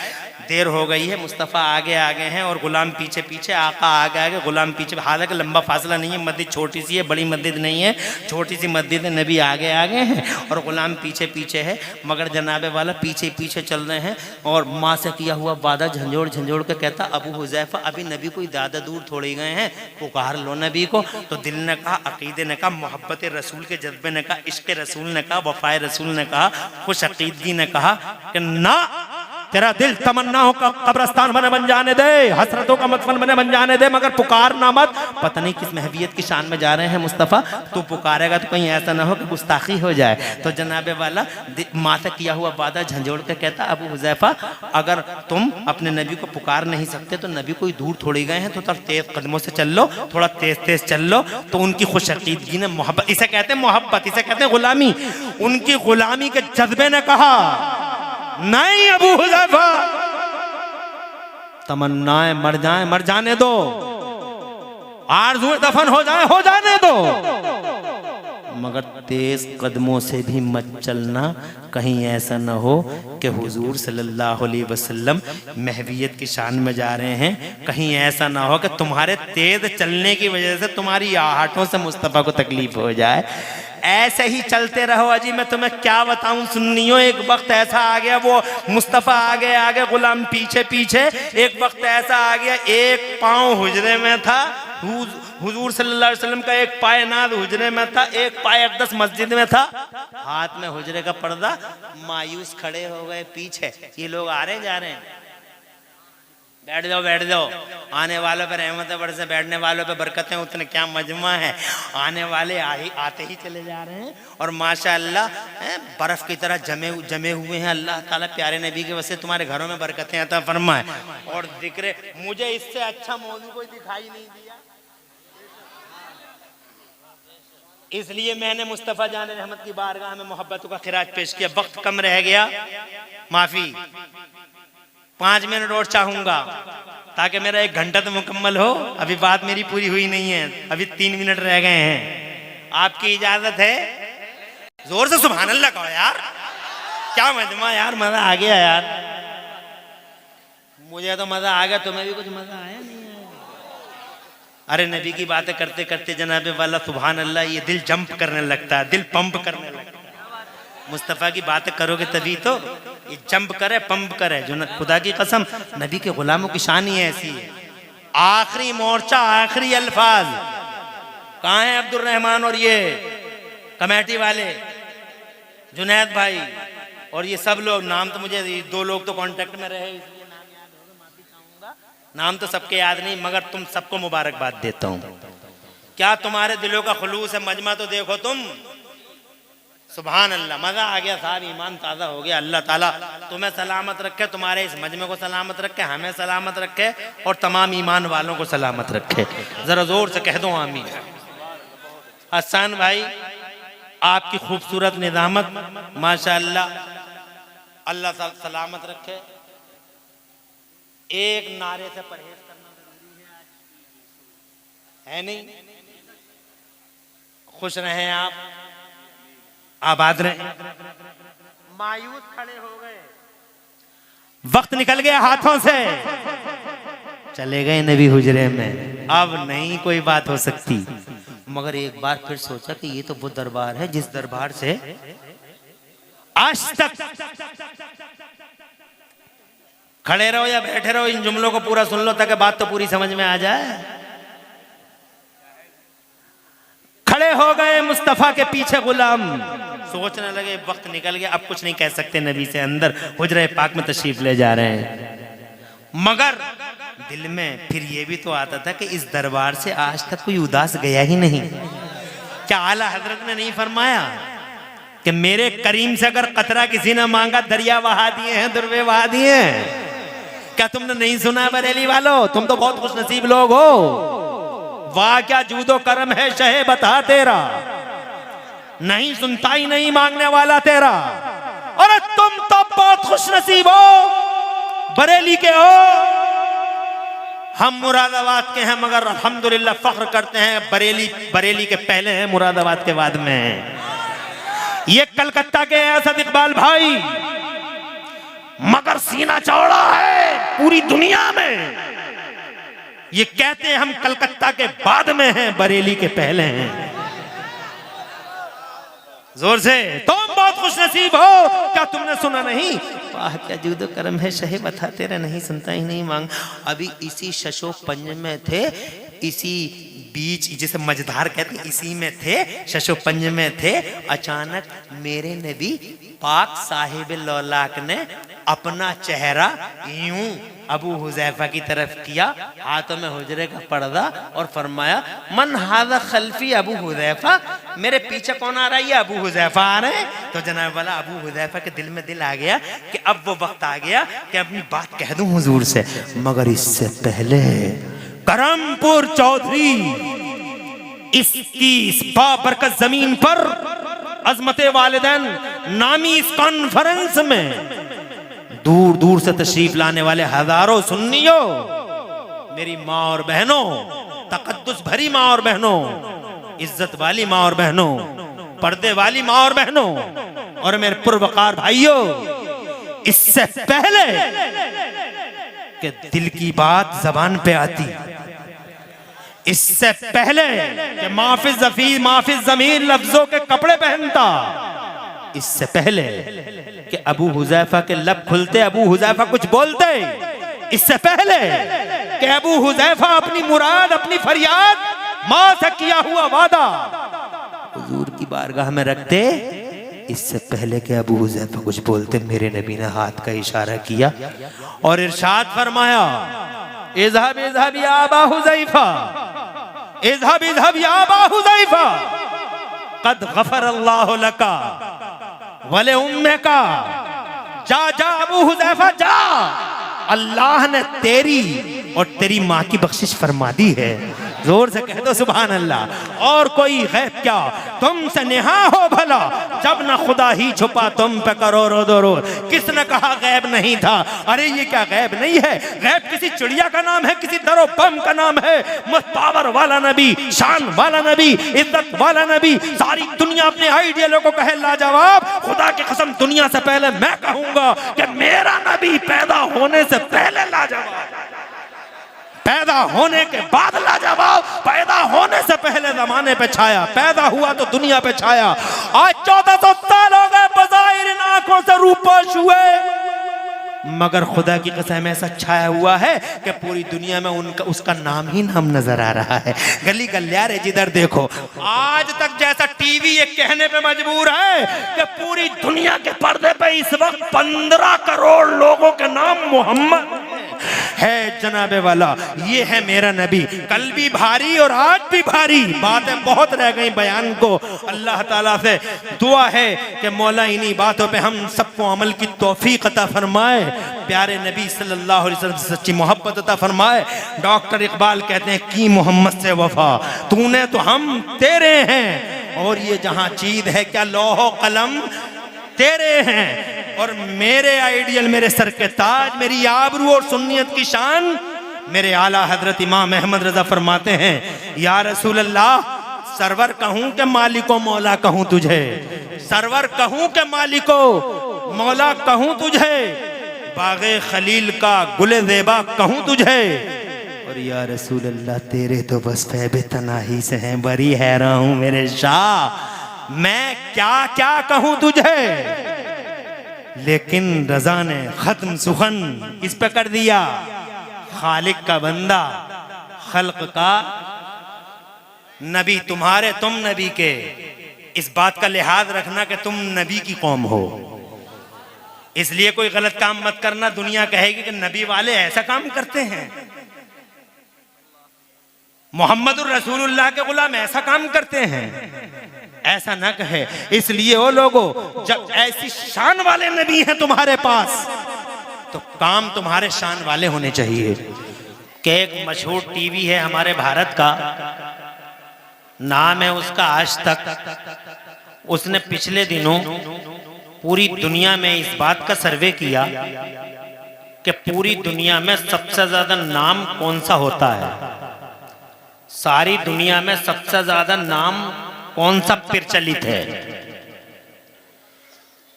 देर हो गई है, मुस्तफ़ा आगे आगे हैं और गुलाम पीछे पीछे, आका आगे आगे, गुलाम पीछे। हालांकि लंबा फासला नहीं है, मस्जिद छोटी सी है, बड़ी मस्जिद नहीं है, छोटी सी मस्जिद है। नबी आगे आगे हैं और गुलाम पीछे पीछे है। मगर जनाबे वाला पीछे पीछे चल रहे हैं और माँ से किया हुआ वादा झंझोड़ झंझोड़ के कहता, अबू हुज़ैफा अभी नबी कोई ज़्यादा दूर थोड़ी गए हैं, पुकार लो नबी को। तो दिल ने कहा, अकीदे ने कहा, मोहब्बत रसूल के जज्बे ने कहा, इश्क रसूल ने कहा, वफ़ाए रसूल ने कहा, खुश अकीदगी ने कहा कि ना, तेरा दिल तमन्नाओं का कब्रस्तान बन जाने दे, हसरतों का मदफन बन जाने दे, मगर पुकारना मत। पता नहीं किस महवियत की शान में जा रहे हैं मुस्तफ़ा, तू पुकारेगा तो कहीं ऐसा ना हो कि गुस्ताखी हो जाए। तो जनाबे वाला माँ से किया हुआ वादा झंझोड़ के कहता, अबू हुज़ैफा अगर तुम अपने नबी को पुकार नहीं सकते तो नबी कोई दूर थोड़ी गए हैं, तो थोड़ा तेज कदमों से चल लो, थोड़ा तेज तेज चल लो। तो उनकी खुश अकीदगी ने, मोहब्बत, इसे कहते हैं मोहब्बत, इसे कहते हैं गुलामी, उनकी गुलामी के जज्बे ने कहा, नहीं अबू हुज़ैफा, तमन्नाएं मर जाने दो, आरज़ू दफन हो जाने दो, मगर तेज कदमों से भी मत चलना, कहीं ऐसा न हो कि हुजूर सल्लल्लाहु अलैहि वसल्लम महवियत की शान में जा रहे हैं। कहीं ऐसा ना हो कि तुम्हारे तेज चलने की वजह से तुम्हारी आहटों से मुस्तफ़ा को तकलीफ हो जाए। ऐसे ही चलते रहो। अजी मैं तुम्हें क्या बताऊं सुन्नियों, एक वक्त ऐसा आ गया, वो मुस्तफ़ा आगे आगे, गुलाम पीछे पीछे। एक वक्त ऐसा आ गया, एक पाँव हुजरे में था, हुजूर सल्लल्लाहु अलैहि वसल्लम का एक पाय नाद हुजरे में था, एक पाय अक़दस मस्जिद में था, हाथ में हुजरे का पर्दा। मायूस खड़े हो गए पीछे, ये लोग आ रहे जा रहे हैं, बैठ जाओ, आने वालों पे रहमतें बरसे, बैठने वालों पे बरकतें उतने, क्या मजमा है। आने वाले आते ही चले जा रहे हैं और माशाअल्लाह बर्फ़ की तरह जमे हुए हैं। अल्लाह ताला प्यारे नबी के वजह से तुम्हारे घरों में बरकतें अता फरमाए। और जिक्र, मुझे इससे अच्छा मौजू कोई दिखाई नहीं दिया, इसलिए मैंने मुस्तफ़ा जान रहमत की बारगाह में मोहब्बतों का खिराज पेश किया। वक्त कम रह गया, माफ़ी, 5 मिनट और चाहूंगा ताकि मेरा 1 घंटा तो मुकम्मल हो। अभी बात मेरी पूरी हुई नहीं है, अभी 3 मिनट रह गए हैं। आपकी इजाजत है? जोर से सुभान अल्लाह कहो यार, क्या मजमा यार, मजा आ गया यार, मुझे तो मजा आ गया, तुम्हें भी कुछ मजा आया नहीं है? अरे नबी की बातें करते करते जनाबे वाला सुभान अल्लाह, ये दिल जंप करने लगता है, दिल पंप करने लगता है। मुस्तफ़ा की बातें करोगे तभी तो ये जंप करे, पंप करे। जो खुदा की कसम, नबी के गुलामों की शान ही ऐसी है। आखिरी मोर्चा, आखिरी अल्फाज, कहाँ है अब्दुल रहमान और ये कमेटी वाले जुनैद भाई और ये सब लोग? नाम तो मुझे 2 लोग तो कांटेक्ट में रहे इसलिए नाम याद होगा, माफी चाहूंगा, नाम तो सबके याद नहीं, मगर तुम सबको मुबारकबाद देता हूं। क्या तुम्हारे दिलों का खुलूस है, मजमा तो देखो तुम। सुभान अल्लाह, मजा आ गया साहब, ईमान ताज़ा हो गया। अल्लाह ताला तुम्हें सलामत रखे, तुम्हारे इस मजमे को सलामत रखे, हमें सलामत रखे और तमाम ईमान वालों को सलामत रखे। जरा जोर से कह दो आमीन। हसन भाई, आपकी खूबसूरत निजामत माशाअल्लाह, अल्लाह सलामत रखे। एक नारे से परहेज करना जरूरी है नहीं? खुश रहें आप, आबाद रहे। मायूस खड़े हो गए, वक्त निकल गया हाथों से, चले गए नबी हुजरे में, अब नहीं कोई बात हो सकती। मगर एक बार फिर सोचा कि ये तो वो दरबार है जिस दरबार से आज तक, खड़े रहो या बैठे रहो, इन जुमलों को पूरा सुन लो ताकि बात तो पूरी समझ में आ जाए। खड़े हो गए मुस्तफा के पीछे गुलाम, सोचने लगे वक्त निकल गया, अब कुछ नहीं कह सकते नबी से, अंदर हुजरे पाक में तशरीफ ले जा रहे हैं। मगर दिल में फिर ये भी तो आता था कि इस दरबार से आज तक कोई उदास गया ही नहीं। क्या आला हजरत ने नहीं फरमाया कि मेरे करीम से अगर कतरा किसी ने मांगा दरिया बहा दिए हैं, दुर्वे बहा दिए हैं? क्या तुमने नहीं सुना बरेली वालों? तुम तो बहुत खुश नसीब लोग हो। वाह क्या जूदो करम है शहे बता तेरा, नहीं सुनता ही नहीं मांगने वाला तेरा। अरे तुम तो बहुत खुश नसीब हो, बरेली के हो, हम मुरादाबाद के हैं, मगर अल्हम्दुलिल्लाह फख्र करते हैं बरेली के पहले हैं, मुरादाबाद के बाद में हैं। ये कलकत्ता के हैं असद इकबाल भाई, मगर सीना चौड़ा है पूरी दुनिया में। ये कहते हैं हम कलकत्ता के बाद में हैं, बरेली के पहले हैं। जोर से, तुम बहुत खुश नसीब हो। क्या तुमने सुना नहीं? वाह क्या जूदो करम है शहे बता तेरा, नहीं सुनता ही नहीं मांग। अभी इसी शशो पंज में थे, इसी बीच जिसे मझधार कहते हैं, इसी में थे, शशो पंज में थे। अचानक मेरे नबी पाक साहिब लौलाक ने अपना चेहरा यूं अबू हुजैफा की तरफ किया, हाथों में हुजरे का पर्दा, और फरमाया मन हादा खल्फी अबू हुजैफा, मेरे पीछे कौन आ रहा है? ये अबू हुजैफा आ रहे हैं। तो जनाब वाला अबू हुजैफा के दिल में दिल आ गया कि अब वो वक्त आ गया कि अपनी बात कह दूं हुजूर से। मगर इससे पहले करमपुर चौधरी इसकी इस बाबरकत जमीन पर अजमते वालिदैन नामी इस कॉन्फ्रेंस में दूर दूर से तशरीफ लाने वाले हजारों सुन्नियों, मेरी माँ और बहनों, तकद्दुस भरी माँ और बहनों, इज्जत वाली माँ और बहनों, पर्दे वाली माँ और बहनों, और मेरे पुरवकार भाइयों, इससे पहले कि दिल की बात जबान पे आती, इससे पहले कि माफिज जमीन लफ्जों के कपड़े पहनता, इससे पहले कि अबू हुजैफा के लब खुलते, अबू हुजैफा कुछ बोलते, इससे पहले कि अबू हुजैफा अपनी मुराद, अपनी फरियाद, मां से किया हुआ वादा हुजूर की बारगाह में रखते, इससे पहले कि अबू हुजैफा कुछ बोलते, मेरे नबी ने हाथ का इशारा किया और इरशाद फरमाया, इज़हब इज़हब या अबा हुजैफा, इज़हब इज़हब या अबा हुजैफा, क़द गफ़र अल्लाहु लका वले उम्मे का, जा जा अबू हुजैफा जा, अल्लाह ने तेरी और तेरी माँ की बख्शिश फरमा दी है। जोर से कह दो सुभान अल्लाह। और कोई गैब क्या, तुमसे नेहा हो भला, जब न खुदा ही छुपा तुम पे करो रो रो। किसने कहा गैब नहीं था? अरे ये क्या गैब नहीं है, गैब किसी चिड़िया का नाम है, किसी दरो बम का नाम है। पावर वाला नबी, शान वाला नबी, इज्जत वाला नबी, सारी दुनिया अपने आइडियलों को कहे लाजवाब। खुदा की कसम दुनिया से पहले मैं कहूंगा कि मेरा नबी पैदा होने से पहले लाजवाब, पैदा होने के बाद लाजवाब, पैदा होने से पहले जमाने पे छाया, पैदा हुआ तो दुनिया पे छाया। आज 1400 साल हो गए बज़ाहिर इन आंखों से रूपोश हुए, मगर खुदा की कसम ऐसा छाया हुआ है कि पूरी दुनिया में उसका नाम ही नाम नजर आ रहा है। गली गलियारे जिधर देखो, आज तक जैसा टीवी ये कहने पे मजबूर है कि पूरी दुनिया के पर्दे पे इस वक्त 15 करोड़ लोगों के नाम मोहम्मद है जनाबे वाला। ये है मेरा नबी। कल भी भारी और आज भी भारी, बातें बहुत रह गई बयान को। अल्लाह ताला से दुआ है कि मौला इन्हीं बातों पे हम सबको अमल की तौफीक अता फरमाए, प्यारे नबी सल्लल्लाहु अलैहि वसल्लम से सच्ची मोहब्बत अता फरमाए। डॉक्टर इकबाल कहते हैं की मोहम्मद से वफा, तूने तो हम तेरे हैं, और ये जहां चीज है क्या लौह कलम तेरे हैं, और मेरे आइडियल, मेरे सर के ताज, मेरी आबरू और सुन्नियत की शान मेरे आला हजरत इमाम अहमद रजा फरमाते हैं, या रसूल अल्लाह सरवर कहूं के मालिको मौला कहूं तुझे, सरवर कहूं के मालिको मौला कहूं तुझे, बागे खलील का गुले ज़ेबा कहूं तुझे, और या रसूल अल्लाह तेरे तो बस फैबे तनाही से हैं, बरी हैरान हूं मेरे शाह, मैं क्या क्या कहूं तुझे। लेकिन रजा ने खत्म सुखन इस पे कर दिया, खालिक का बंदा, खल्क का नबी, तुम्हारे तुम नबी के, इस बात का लिहाज रखना कि तुम नबी की कौम हो, इसलिए कोई गलत काम मत करना। दुनिया कहेगी कि नबी वाले ऐसा काम करते हैं, मोहम्मदुर रसूलुल्लाह के गुलाम ऐसा काम करते हैं, ऐसा ना कहे। इसलिए वो लोगों, जब ऐसी शान वाले नबी हैं तुम्हारे पास, तो काम तुम्हारे शान वाले होने चाहिए। कि एक मशहूर टीवी है हमारे भारत का, नाम है उसका आज तक। उसने पिछले दिनों पूरी दुनिया में इस बात का सर्वे किया कि पूरी दुनिया में सबसे ज्यादा नाम कौन सा होता है, सारी दुनिया में सबसे ज्यादा नाम कौन सा प्रचलित है।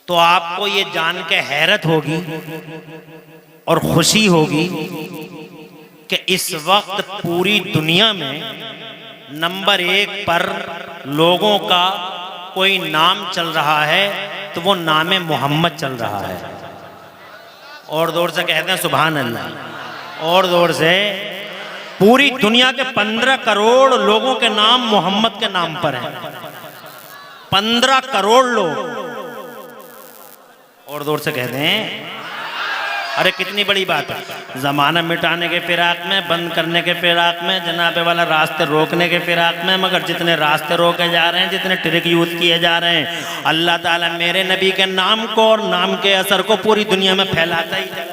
तो आपको ये जान के हैरत होगी और खुशी होगी कि इस वक्त पूरी दुनिया में नंबर 1 पर लोगों का कोई नाम चल रहा है तो वो नाम मोहम्मद चल रहा है। और जोर से कहते हैं सुभान अल्लाह, और जोर से। पूरी दुनिया के 15 करोड़ लोगों के नाम मोहम्मद के नाम पर हैं, 15 करोड़ लोग। और जोर से कहते हैं, अरे कितनी बड़ी बात है। जमाना मिटाने के फिराक में, बंद करने के फिराक में, जनाबे वाला रास्ते रोकने के फिराक में, मगर जितने रास्ते रोके जा रहे हैं, जितने ट्रिक यूज किए जा रहे हैं, अल्लाह ताला मेरे नबी के नाम को और नाम के असर को पूरी दुनिया में फैलाता ही है।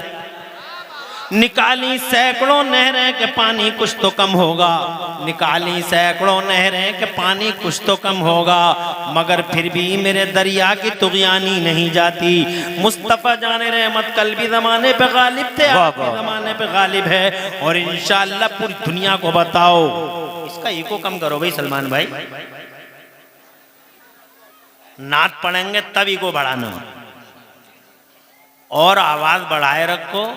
निकाली सैकड़ों नहरें के पानी कुछ तो कम होगा, निकाली सैकड़ों नहरें के पानी कुछ तो कम होगा, मगर फिर भी मेरे दरिया की तुग़यानी नहीं जाती। मुस्तफ़ा जाने रहमत कल भी ज़माने पे गालिब थे, आज भी ज़माने पे गालिब है, और इंशाअल्लाह पूरी दुनिया को बताओ। इसका इको कम करो भाई सलमान भाई, नात पढ़ेंगे तब इको बढ़ाना, और आवाज बढ़ाए रखो।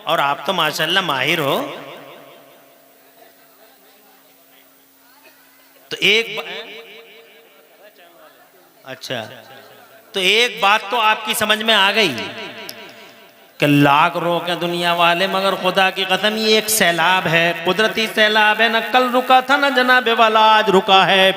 और आप तो माशाल्लाह माहिर हो, तो अच्छा, तो एक बात तो आपकी समझ में आ गई कि लाख रोके दुनिया वाले, मगर खुदा की कसम ये एक सैलाब है, कुदरती सैलाब है। न कल रुका था न जनाबे वाला आज रुका है,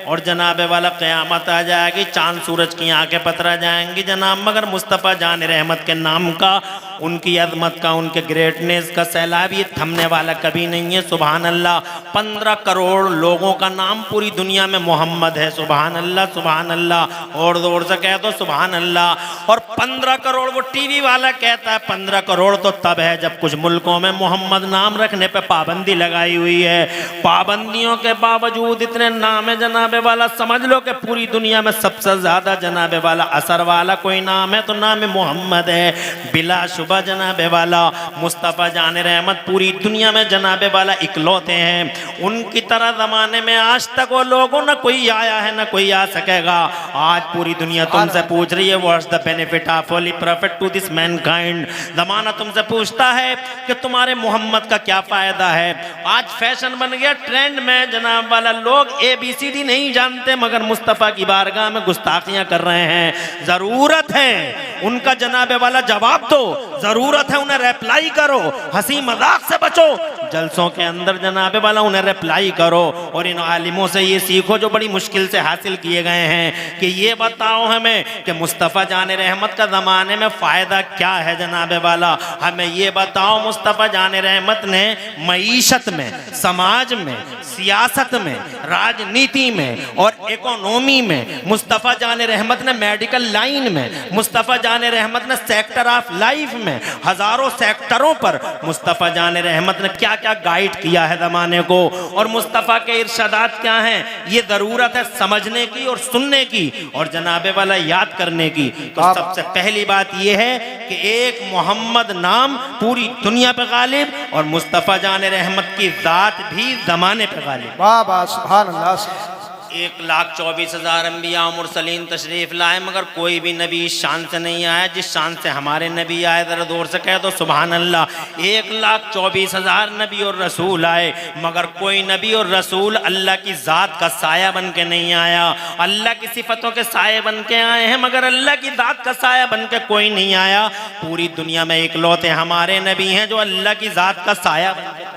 और जनाबे वाला क़यामत आ जाएगी, चांद सूरज की आंखें पतरा जाएंगी जनाब, मगर मुस्तफ़ा जान रहमत के नाम का, उनकी अजमत का, उनके ग्रेटनेस का सैलाब ये थमने वाला कभी नहीं है। सुभान अल्लाह। 15 करोड़ लोगों का नाम पूरी दुनिया में मोहम्मद है। सुभान अल्लाह, सुभान अल्लाह, और जोर से कह दो सुभान अल्लाह। और 15 करोड़, वो टीवी वाला कहता है 15 करोड़ तो तब है जब कुछ मुल्कों में मोहम्मद नाम रखने पे पाबंदी लगाई हुई है। पाबंदियों के बावजूद इतने नाम है जनाबे वाला, समझ लो कि पूरी दुनिया में सबसे ज्यादा जनाबे वाला असर वाला कोई नाम है तो नाम मोहम्मद है। बिलाशुबा जनाबे वाला मुस्तफ़ा जान रहमत पूरी दुनिया में जनाबे वाला इकलौते हैं। उनकी तरह जमाने में आज तक वो लोगों ना कोई आया है ना कोई आ सकेगा। आज पूरी दुनिया तुमसे पूछ रही है what's the benefit of holy profit to this mankind. जमाना तुमसे पूछता है कि तुम्हारे मोहम्मद का क्या फायदा है। आज फैशन बन गया, ट्रेंड में जनाब वाला लोग ABCD नहीं जानते मगर मुस्तफ़ा की बारगाह में गुस्ताखियां कर रहे हैं। जरूरत है उनका जनाबे वाला जवाब दो, जरूरत है उन्हें रिप्लाई करो, हंसी मजाक से बचो, जलसों के अंदर जनाबे वाला उन्हें रिप्लाई करो। और इन आलिमों से ये सीखो जो बड़ी मुश्किल से हासिल किए गए हैं कि ये बताओ हमें कि मुस्तफ़ा जान रहमत का ज़माने में फ़ायदा क्या है जनाबे वाला, हमें ये बताओ मुस्तफ़ा जान रहमत ने मईशत में, समाज में, सियासत में, राजनीति में और इकोनॉमी में, मुस्तफ़ा जान रहमत ने मेडिकल लाइन में, मुस्तफ़ा जान रहमत ने सेक्टर ऑफ लाइफ में, हज़ारों सेक्टरों पर मुस्तफ़ा जान रहमत ने क्या क्या गाइड किया है ज़माने को, और मुस्तफ़ा के इरशादात क्या हैं, ये ज़रूरत है समझने की और सुनने की और जनाबे वाला याद करने की। तो सबसे पहली बात ये है कि एक मोहम्मद नाम पूरी दुनिया पे गालिब और मुस्तफ़ा जान रहमत की ज़ात भी ज़माने पे गालिब। वाह वाह सुभान अल्लाह। 1,24,000 अंबिया और मुरसलीन तशरीफ़ लाए मगर कोई भी नबी इस शान से नहीं आया जिस शान से हमारे नबी आए। ज़रा जोर से कह दो सुभान अल्लाह। 1,24,000 नबी और रसूल आए मगर कोई नबी और रसूल अल्लाह की ज़ात का साया बन के नहीं आया। अल्लाह की सिफतों के साये बन के आए हैं मगर अल्लाह की ज़ात का साया बन के कोई नहीं आया। पूरी दुनिया में इकलौते हमारे नबी हैं जो अल्लाह की ज़ात का साया बन के।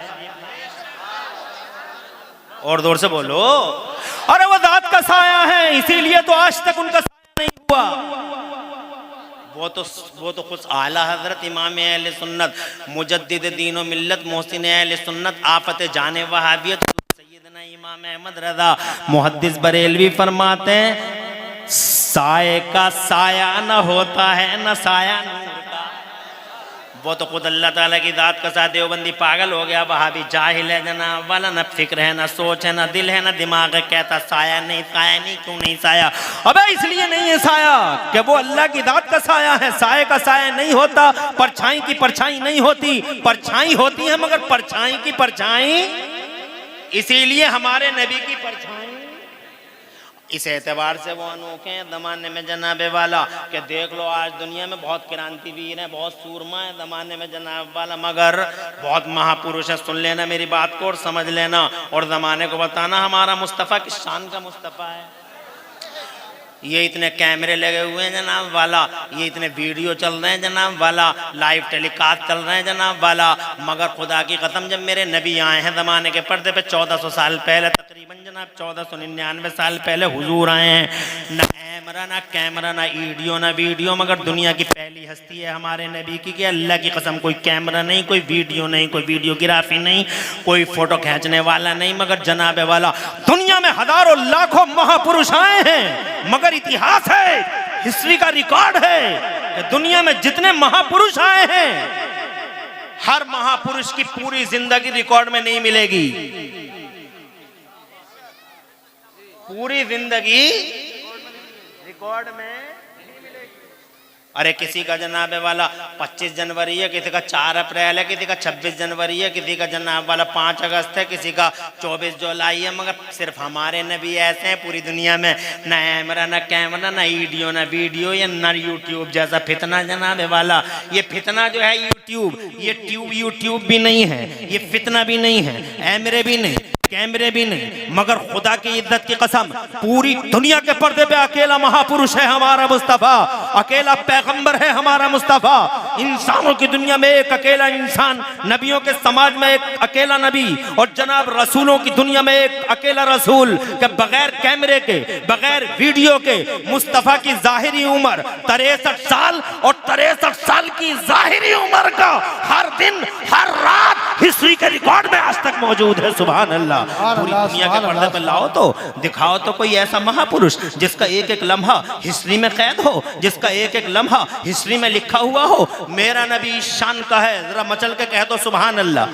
और जोर से बोलो, अरे वो ज़ात का साया है इसीलिए तो आज तक उनका साया नहीं हुआ। वो तो खुद आला हजरत इमाम अहले सुन्नत मुजद्दिद दीन व मिल्लत मोहसिन अहले सुन्नत आफत जाने वहाबियत सैयदना इमाम अहमद रज़ा मुहद्दिस बरेलवी फरमाते हैं, साये का साया न होता है न साया नूर का। वो तो खुद अल्लाह ताला की ज़ात का साथ देवबंदी पागल हो गया, वहाबी जाहिल है जनाब वाला, न फिक्र है न सोच है न दिल है न दिमाग है, कहता साया नहीं क्यों नहीं साया? अबे इसलिए नहीं है साया कि वो अल्लाह की ज़ात का साया है। साये का साया नहीं होता, परछाई की परछाई नहीं होती, परछाई होती है मगर परछाई की परछाई, इसीलिए हमारे नबी की परछाई इस एतबार से वो अनोखे हैं ज़माने में जनाबे वाला कि देख लो आज दुनिया में बहुत क्रांतिवीर हैं, बहुत सूरमा है ज़माने में जनाब वाला मगर बहुत महापुरुष है। सुन लेना मेरी बात को और समझ लेना और ज़माने को बताना हमारा मुस्तफ़ा किस शान का मुस्तफ़ा है। ये इतने कैमरे लगे हुए हैं जनाब वाला, ये इतने वीडियो चल रहे हैं जनाब वाला, लाइव टेलीकास्ट चल रहे हैं जनाब वाला, मगर खुदा की कसम जब मेरे नबी आए हैं ज़माने के पर्दे पे 1400 साल पहले, तकरीबन जनाब 1499 साल पहले हुजूर आए हैं। न कैमरा ना ईडियो ना वीडियो, मगर दुनिया की पहली हस्ती है हमारे नबी की कि अल्लाह की कसम कोई कैमरा नहीं, कोई वीडियो नहीं, कोई वीडियोग्राफी नहीं, कोई फोटो खींचने वाला नहीं, मगर जनाबे वाला दुनिया में हजारों लाखों महापुरुष आए हैं मगर इतिहास है, हिस्ट्री का रिकॉर्ड है कि दुनिया में जितने महापुरुष आए हैं हर महापुरुष की पूरी जिंदगी रिकॉर्ड में नहीं मिलेगी। पूरी जिंदगी रिकॉर्ड में नहीं मिलेगी। अरे किसी का जनाबे वाला 25 जनवरी है, किसी का 4 अप्रैल है, किसी का 26 जनवरी है, किसी का जनाब वाला 5 अगस्त है, किसी का 24 जुलाई है, मगर सिर्फ हमारे नबी ऐसे हैं पूरी दुनिया में ना कैमरा ना कैमरा ना ईडियो ना वीडियो या ना यूट्यूब जैसा फितना जनाबे वाला। ये फितना जो है यूट्यूब, ये यूट्यूब भी नहीं है, ये फितना भी नहीं है, ऐमरे भी नहीं, कैमरे भी नहीं, मगर खुदा की इज्जत की कसम पूरी दुनिया के पर्दे पे अकेला महापुरुष है हमारा मुस्तफ़ा, अकेला पैगंबर है हमारा मुस्तफ़ा। इंसानों की दुनिया में एक अकेला इंसान, नबियों के समाज में एक अकेला नबी और जनाब रसूलों की दुनिया में एक अकेला रसूल के बगैर कैमरे के, बगैर वीडियो के मुस्तफ़ा की जाहिरी उम्र 63 साल और 63 साल की जाहिरी उम्र का हर दिन हर रात हिस्ट्री के रिकॉर्ड में आज तक मौजूद है। सुभान अल्लाह। पूरी दुनिया के पर्दे पर लाओ तो दिखाओ तो कोई ऐसा महापुरुष जिसका एक एक लम्हा हिस्ट्री में कैद हो, जिसका एक एक लम्हा हिस्ट्री में लिखा हुआ हो। मेरा नबी शान का है, जरा मचल के कह दो सुभान अल्लाह।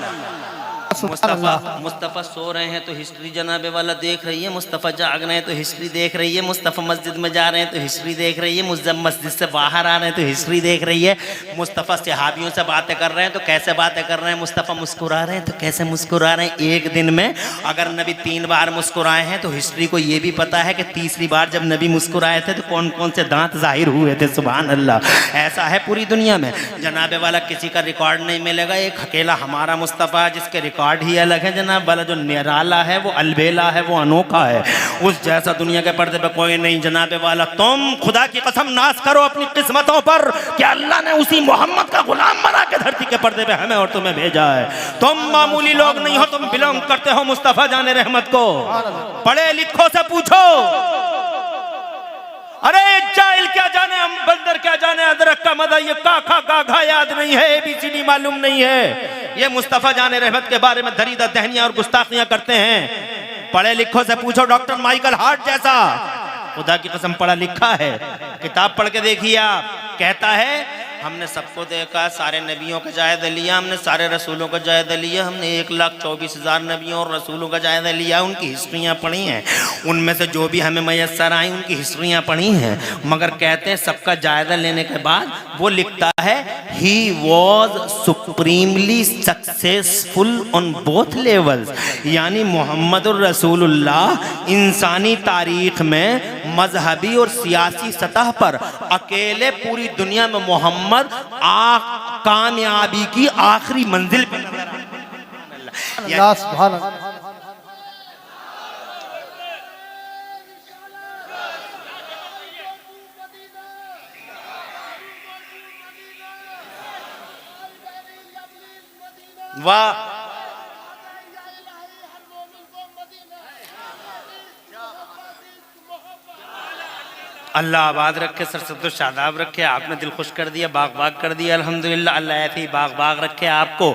मुस्तफ़ा सो रहे हैं तो हिस्ट्री जनाबे वाला देख रही है, मुस्तफ़ा जाग रहे हैं तो हिस्ट्री देख रही है, मुस्तफ़ा मस्जिद में जा रहे हैं तो हिस्ट्री देख रही है, मस्जिद से बाहर आ रहे हैं तो हिस्ट्री देख रही है, मुस्तफ़ा सहाबियों से बातें कर रहे हैं तो कैसे बातें कर रहे हैं, मुस्तफ़ा मुस्कुरा रहे हैं तो कैसे मुस्कुरा रहे हैं। एक दिन में अगर नबी 3 बार मुस्कुराए हैं तो हिस्ट्री को ये भी पता है कि तीसरी बार जब नबी मुस्कुराए थे तो कौन कौन से दांत जाहिर हुए थे। सुभान अल्लाह। ऐसा है पूरी दुनिया में जनाबे वाला, किसी का रिकॉर्ड नहीं मिलेगा, एक अकेला हमारा मुस्तफ़ा जिसके रिकॉर्ड हार्ट ही अलग है जनाब वाला, जो निराला है वो अलबेला है, वो अनोखा है, उस जैसा दुनिया के पर्दे पे कोई नहीं जनाब वाला। तुम खुदा की कसम नाज करो अपनी किस्मतों पर कि अल्लाह ने उसी मोहम्मद का गुलाम बना के धरती के पर्दे पे हमें और तुम्हें भेजा है। तुम मामूली लोग नहीं हो, तुम बिलोंग करते हो मुस्तफा जाने रहमत को। पढ़े लिखो से पूछो, अरे जाहिल क्या जाने, हम बंदर क्या जाने, अदरक का मजा ये का खा याद नहीं है, एबीसीडी मालूम नहीं है। ये मुस्तफा जाने रहमत के बारे में दरीदा दहनियां और गुस्ताखियां करते हैं। पढ़े लिखो से पूछो, डॉक्टर माइकल हार्ट जैसा खुदा की कसम पढ़ा लिखा है, किताब पढ़ के देखिए आप। कहता है हमने सबको देखा, सारे नबियों का जायजा लिया, हमने सारे रसूलों का जायजा लिया, हमने 1,24,000 नबियों और रसूलों का जायजा लिया, उनकी हिस्ट्रियाँ पढ़ी हैं, उनमें से जो भी हमें मैसर आई उनकी हिस्ट्रियाँ पढ़ी हैं। मगर कहते हैं सबका जायजा लेने के बाद वो लिखता है he was supremely successful on both levels, यानी मोहम्मदुर रसूलुल्लाह इंसानी तारीख में मजहबी और सियासी सतह पर अकेले पूरी दुनिया में मोहम्मद कामयाबी की आखिरी मंजिल पे नजर आए। वाह, अल्लाह आबाद रखे, सरसब्ज़ शादाब रखे, आपने दिल खुश कर दिया, बाग बाग कर दिया अल्हम्दुलिल्लाह। अल्लाह ऐसे ही बाग बाग रखे आपको,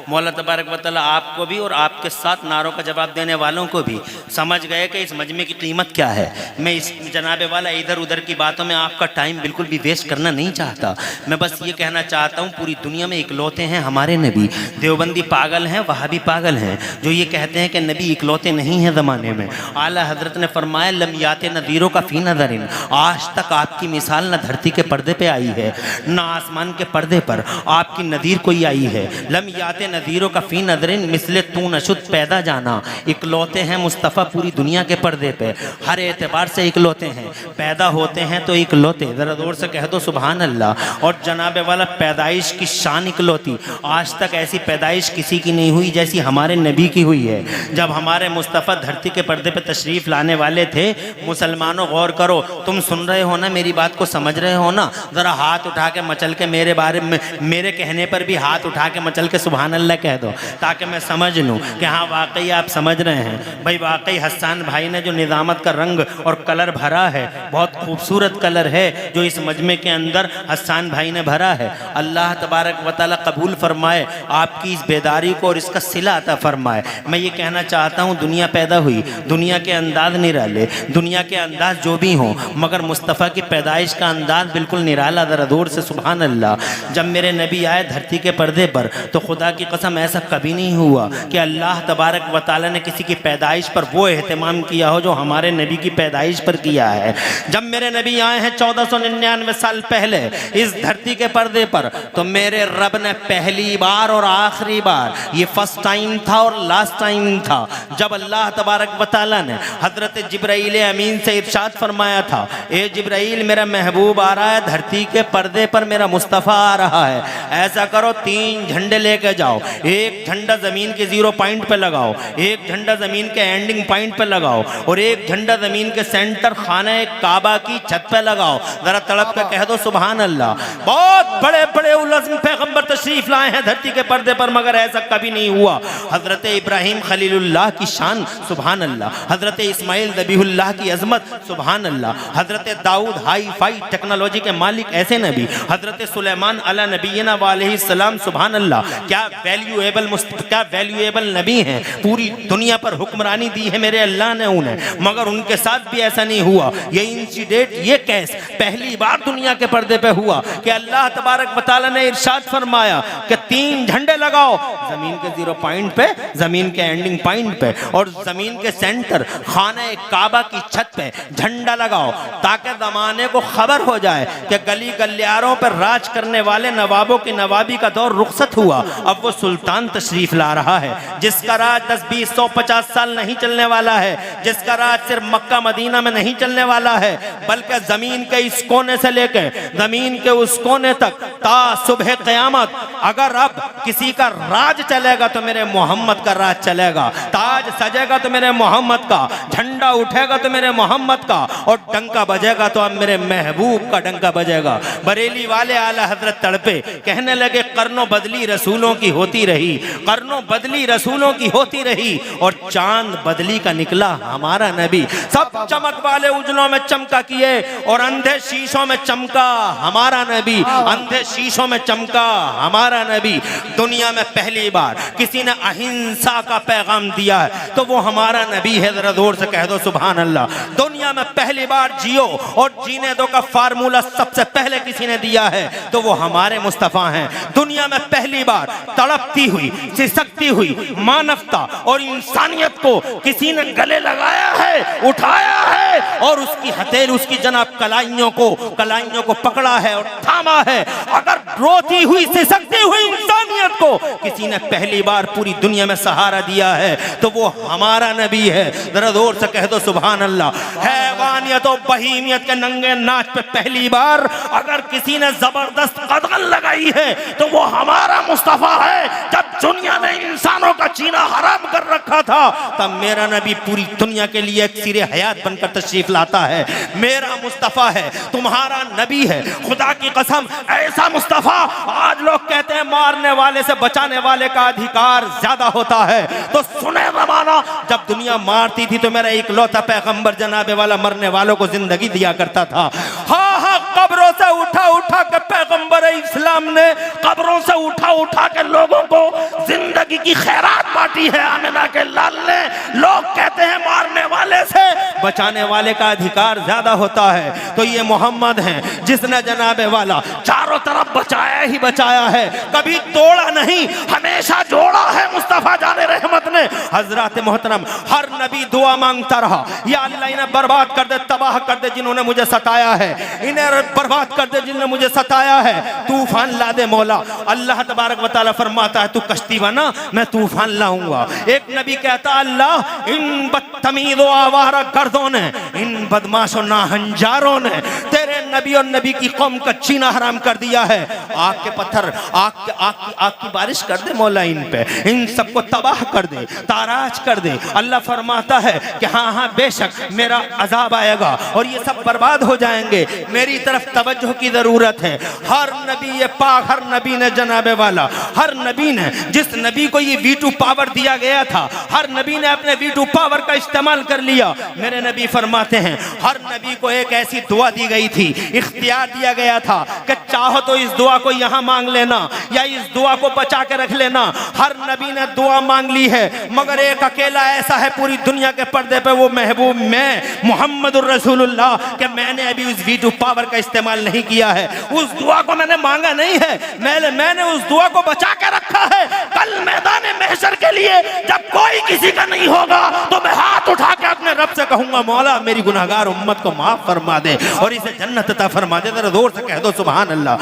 मौला तबारक व तआला आपको भी और आपके साथ नारों का जवाब देने वालों को भी। समझ गए कि इस मजमे की कीमत क्या है। मैं इस जनाबे वाला इधर उधर की बातों में आपका टाइम बिल्कुल भी वेस्ट करना नहीं चाहता। मैं बस ये कहना चाहता हूँ पूरी दुनिया में इकलौते हैं हमारे नबी। देवबंदी पागल हैं, वहाबी पागल हैं जो ये कहते हैं कि नबी इकलौते नहीं हैं ज़माने में। आला हजरत ने फरमाया लम याते नज़ीरों का फ़ी नज़रिन, आज तक आपकी मिसाल न धरती के पर्दे पे आई है न आसमान के पर्दे पर आपकी नज़ीर कोई आई है। लम याते नज़ीरों का फ़ी नज़रिन मिसले तू नशुद पैदा जाना। इकलौते हैं मुस्तफ़ा पूरी दुनिया के पर्दे पे, हर एतबार से इकलौते हैं, पैदा होते हैं तो इकलौते। ज़रा जोर से कह दो सुभान अल्लाह। और जनाबे वाला पैदाइश की शान इकलौती, आज तक ऐसी पैदाइश किसी की नहीं हुई जैसी हमारे नबी की हुई है। जब हमारे मुस्तफ़ा धरती के पर्दे पे तशरीफ़ लाने वाले थे, मुसलमानों गौर करो, तुम सुन रहे हो ना, मेरी बात को समझ रहे हो ना, ज़रा हाथ उठा के मचल के मेरे बारे में, मेरे कहने पर भी हाथ उठा के मचल के सुभान अल्लाह कह दो ताकि मैं समझ लूँ कि हाँ वाकई आप समझ रहे हैं। भाई वाकई हसन भाई ने जो निज़ामत का रंग और कलर भरा है, बहुत खूबसूरत कलर है जो इस मजमे के अंदर हसन भाई ने भरा है। अल्लाह तबारक व तआला कबूल फरमाए आपकी इस बेदारी को और इसका सिला अता फरमाए। मैं ये कहना चाहता हूँ दुनिया पैदा हुई, दुनिया के अंदाज निराले, दुनिया के अंदाज जो भी हों, मगर मुस्तफ़ा की पैदाइश का अंदाज बिल्कुल निराला। ज़रा दूर से सुभान अल्लाह। जब मेरे नबी आए धरती के पर्दे पर तो खुदा की कसम ऐसा कभी नहीं हुआ कि अल्लाह तबारक व तआला ने किसी की पैदाइश पर वो एहतमाम किया हो जो हमारे नबी की पैदाइश पर किया है। जब मेरे नबी आए हैं 1499 साल पहले इस धरती के पर्दे पर, तो मेरे रब ने पहली बार और आखिरी बार, ये फर्स्ट टाइम था और लास्ट टाइम था, जब अल्लाह तबारक व तआला ने हज़रत जिब्राईल अमीन से इरशाद फरमाया था, ए जिब्राईल मेरा महबूब आ रहा है धरती के पर्दे पर, मेरा मुस्तफ़ा आ रहा है। ऐसा करो 3 झंडे लेके जाओ, एक झंडा ज़मीन के 0 पॉइंट पे लगाओ, एक झंडा ज़मीन के एंडिंग पॉइंट पे लगाओ और एक झंडा ज़मीन के सेंटर खाना काबा की छत पे लगाओ। ज़रा तड़प के कह दो सुभान अल्लाह। बहुत बड़े बड़े उलज़्म पैगंबर तशरीफ़ लाए हैं धरती के पर्दे पर, मगर ऐसा कभी नहीं हुआ। हज़रत इब्राहीम खलीलुल्लाह की शान सुभान अल्लाह, हज़रत इस्माइल ज़बीहुल्लाह की अज़मत सुभान अल्लाह, हज़रत दाऊद हाई फाई टेक्नोलॉजी के मालिक ऐसे नबी, हज़रत सुलेमान अला नबीना वालैहिस्सलाम सुभान अल्लाह। क्या वैल्यूएबल नबी हैं, पूरी दुनिया पर हुक्मरानी दी है मेरे अल्लाह ने उन्हें, मगर उनके साथ भी ऐसा नहीं हुआ। ये इंसिडेंट, ये केस पहली बार दुनिया के पर्दे पे हुआ कि अल्लाह तबारक व तआला ने इरशाद फरमाया कि 3 झंडे लगाओ ज़मीन के 0 पॉइंट पे, ज़मीन के एंडिंग पॉइंट पे और ज़मीन के सेंटर खाना काबा की छत पे झंडा लगाओ, ताकि ताकि ज़माने को खबर हो जाए कि गली गलियारों पर राज करने वाले नवाबों की नवाबी का दौर रुखसत हुआ। अब वो सुल्तान तशरीफ ला रहा है जिसका राज 10, 20, 100, 50 साल नहीं चलने वाला है, जिसका राज सिर्फ मक्का मदीना में नहीं चलने वाला है, बल्कि जमीन के इस कोने से लेकर जमीन के उस कोने तक ता सुबह क़यामत अगर अब किसी का राज चलेगा तो मेरे मोहम्मद का राज चलेगा, ताज सजेगा तो मेरे मोहम्मद का, झंडा उठेगा तो मेरे मोहम्मद का, और डंका बजेगा तो अब मेरे महबूब का डंका बजेगा। बरेली वाले आला हजरत तड़पे, कहने लगे कर्नों बदली रसूलों की होती रही, कर्नों बदली रसूलों की होती रही, और चांद बदली का निकला हमारा नबी। सब चमक वाले उजलों में चमका किए और अंधे शीशों में चमका हमारा नबी, अंधे शीशों में चमका हमारा नबी। दुनिया में पहली बार किसी ने अहिंसा का पैगाम दिया है तो वो हमारा नबी है। जरा जोर से कह दो सुभान अल्लाह। दुनिया में पहली बार जियो और जीने दो का फार्मूला सबसे पहले किसी ने दिया है तो वो हमारे मुस्तफ़ा हैं। दुनिया में पहली बार तड़पती हुई सिसकती हुई मानवता और इंसानियत को किसी ने गले लगाया है, उठाया है और उसकी हथेली उसकी जनाब कलाइयों को पकड़ा है और थामा है। अगर रोती हुई सिसकती हुई इंसानियत को किसी ने पहली बार पूरी दुनिया में सहारा दिया है तो वो हमारा नबी है। जरा जोर से कह दो सुभान अल्लाह। हैवानियत और बहीमियत के नंगे नाच पे पहली बार अगर किसी ने जबरदस्त कदगन लगाई है तो वो हमारा मुस्तफा है। जब दुनिया ने इंसानों का जीना हराम कर रखा था तब मेरा नबी पूरी दुनिया के लिए एक सिरे हयात बनकर तशरीफ लाता है। मेरा मुस्तफा है, तुम्हारा नबी है। खुदा की कसम ऐसा मुस्तफा, आज लोग कहते हैं मारने वाले से बचाने वाले का अधिकार ज्यादा होता है, तो सुने जमाना जब दुनिया मारती थी तो मेरा इकलौता पैगंबर जनाबे वाला मरने वालों को जिंदगी दिया करता था। हाँ हाँ, कब्रों से उठा के पैगंबर इस्लाम ने कब्रों से उठा के लोगों को जिंदगी की खैरात बांटी है आमिना के लाल ने। लोग कहते हैं मारने वाले से बचाने वाले का अधिकार ज्यादा होता है, तो ये मोहम्मद हैं जिसने जनाबे वाला चारों तरफ बचाया ही बचाया है, कभी तोड़ा नहीं, हमेशा जोड़ा है मुस्तफा जाने रहमत ने। हजरत मोहतरम हर नबी दुआ मांगता रहा, या अल्लाह इन्हें बर्बाद कर दे, तबाह कर दे जिन्होंने मुझे सताया है, इन्हें बर्बाद कर दे जिन्होंने मुझे सताया है, तूफान ला दे मौला। अल्लाह तबारक व तआला फरमाता है तू कश्ती बना मैं तूफान लाऊंगा। एक नबी कहता अल्लाह इन बदतमीज़ आवारा गर्दों ने, इन बदमाशों नाहंजारों ने तेरे नबी और नबी की कौम का जीना हराम कर दिया है। आग के पत्थर आग की बारिश कर दे मौला, इन पे इन सबको तबाह कर दे, ताराज कर दे। अल्लाह फरमाता है कि हाँ हाँ बेशक मेरा अजाब आएगा और ये सब बर्बाद हो जाएंगे। मेरी तरफ तवज्जो की जरूरत है। हर नबी ये पाक, हर नबी ने जनाबे वाला, हर नबी ने जिस नबी को ये V2 पावर दिया गया था, हर नबी ने अपने V2 पावर का इस्तेमाल कर लिया। मेरे नबी फरमाते हैं हर नबी को एक ऐसी दुआ दी गई थी, इख्तियार दिया गया था कि चाहो तो इस दुआ को यहाँ मांग लेना या इस दुआ को बचा के रख लेना। हर नबी ने दुआ मांग ली है मगर एक अकेला ऐसा है पूरी दुनिया के पर्दे पे, वो महबूब मैं मोहम्मदुर रसूलुल्लाह के मैंने अभी उस V2 पावर का इस्तेमाल नहीं किया है। उस दुआ को मैंने मांगा नहीं है, मैंने उस दुआ को बचा के रखा है। कल मैदान महशर के लिए जब कोई किसी का नहीं होगा तो मैं हाथ उठा के अपने रब से कहूंगा मौला मेरी गुनाहगार उम्मत को माफ फरमा दे और इसे जन्नत अता फरमा दे। जरा जोर से कह दो सुभान अल्लाह।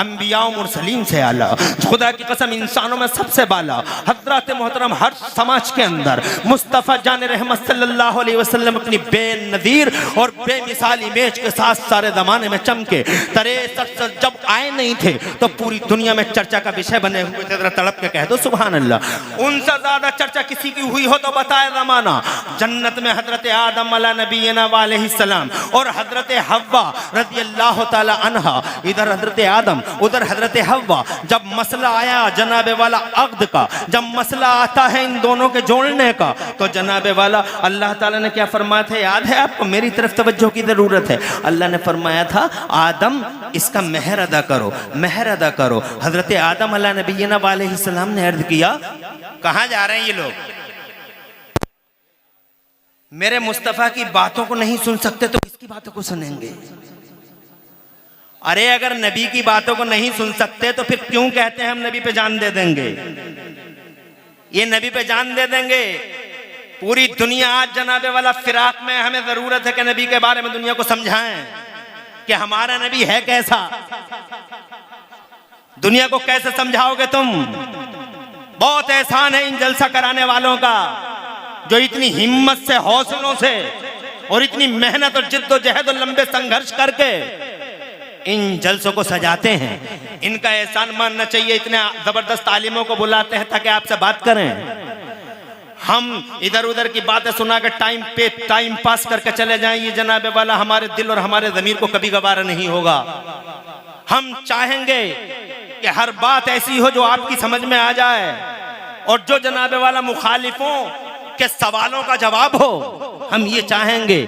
अंबिया और मुरसलीन से आला, खुदा की कसम इंसानों में सबसे बाला हजरत मोहतरम हर समाज के अंदर मुस्तफ़ा जान रहमत सल्लल्लाहु अलैहि वसल्लम अपनी बेनज़ीर और बेमिसाल इमेज के साथ सारे ज़माने में चमके। तरे जब आए नहीं थे तो पूरी दुनिया में चर्चा का विषय बने हुए थे। जरा तड़प के कह दो सुभान अल्लाह। उनसे ज़्यादा चर्चा किसी की हुई हो तो बताए ज़माना। जन्नत में हजरत आदम अला नबीना अलैहिस्सलाम और हजरत हव्वा रज़ी अल्लाह ताला अन्हा, इधर हजरत आदम उधर हजरत हव्वा। जब मसला आया जनाबे वाला अक़्द का, जब मसला आता है इन दोनों के जोड़ने का, तो जनाबे वाला अल्लाह ताला ने क्या फरमाया था याद है आपको? मेरी तरफ तवज्जो की ज़रूरत है। अल्लाह ने फरमाया था आदम इसका मेहर अदा करो, मेहर अदा करो। हजरत आदम अला नबीना अलैहिस्सलाम ने अर्ज़ किया कहाँ जा रहे हैं ये लोग? मेरे मुस्तफ़ा की बातों को नहीं सुन सकते तो किसकी बातों को सुनेंगे? अरे अगर नबी की बातों को नहीं सुन सकते तो फिर क्यों कहते हैं हम नबी पे जान दे देंगे? ये नबी पे जान दे देंगे पूरी दुनिया आज जनाबे वाला फिराक में, हमें जरूरत है कि नबी के बारे में दुनिया को समझाएं कि हमारा नबी है कैसा। दुनिया को कैसे समझाओगे तुम? बहुत एहसान है इन जलसा कराने वालों का, जो इतनी हिम्मत से, हौसलों से और इतनी मेहनत और जिद्दोजहद और लंबे संघर्ष करके इन जलसों को सजाते हैं। इनका एहसान मानना चाहिए। इतने जबरदस्त तालीमों को बुलाते हैं ताकि आपसे बात करें। हम इधर उधर की बातें सुना के टाइम पास करके चले जाएं, ये जनाबे वाला हमारे दिल और हमारे ज़मीर को कभी गवारा नहीं होगा। हम चाहेंगे कि हर बात ऐसी हो जो आपकी समझ में आ जाए, और जो जनाबे वाला मुखालिफों के सवालों का जवाब हो, हम ये चाहेंगे।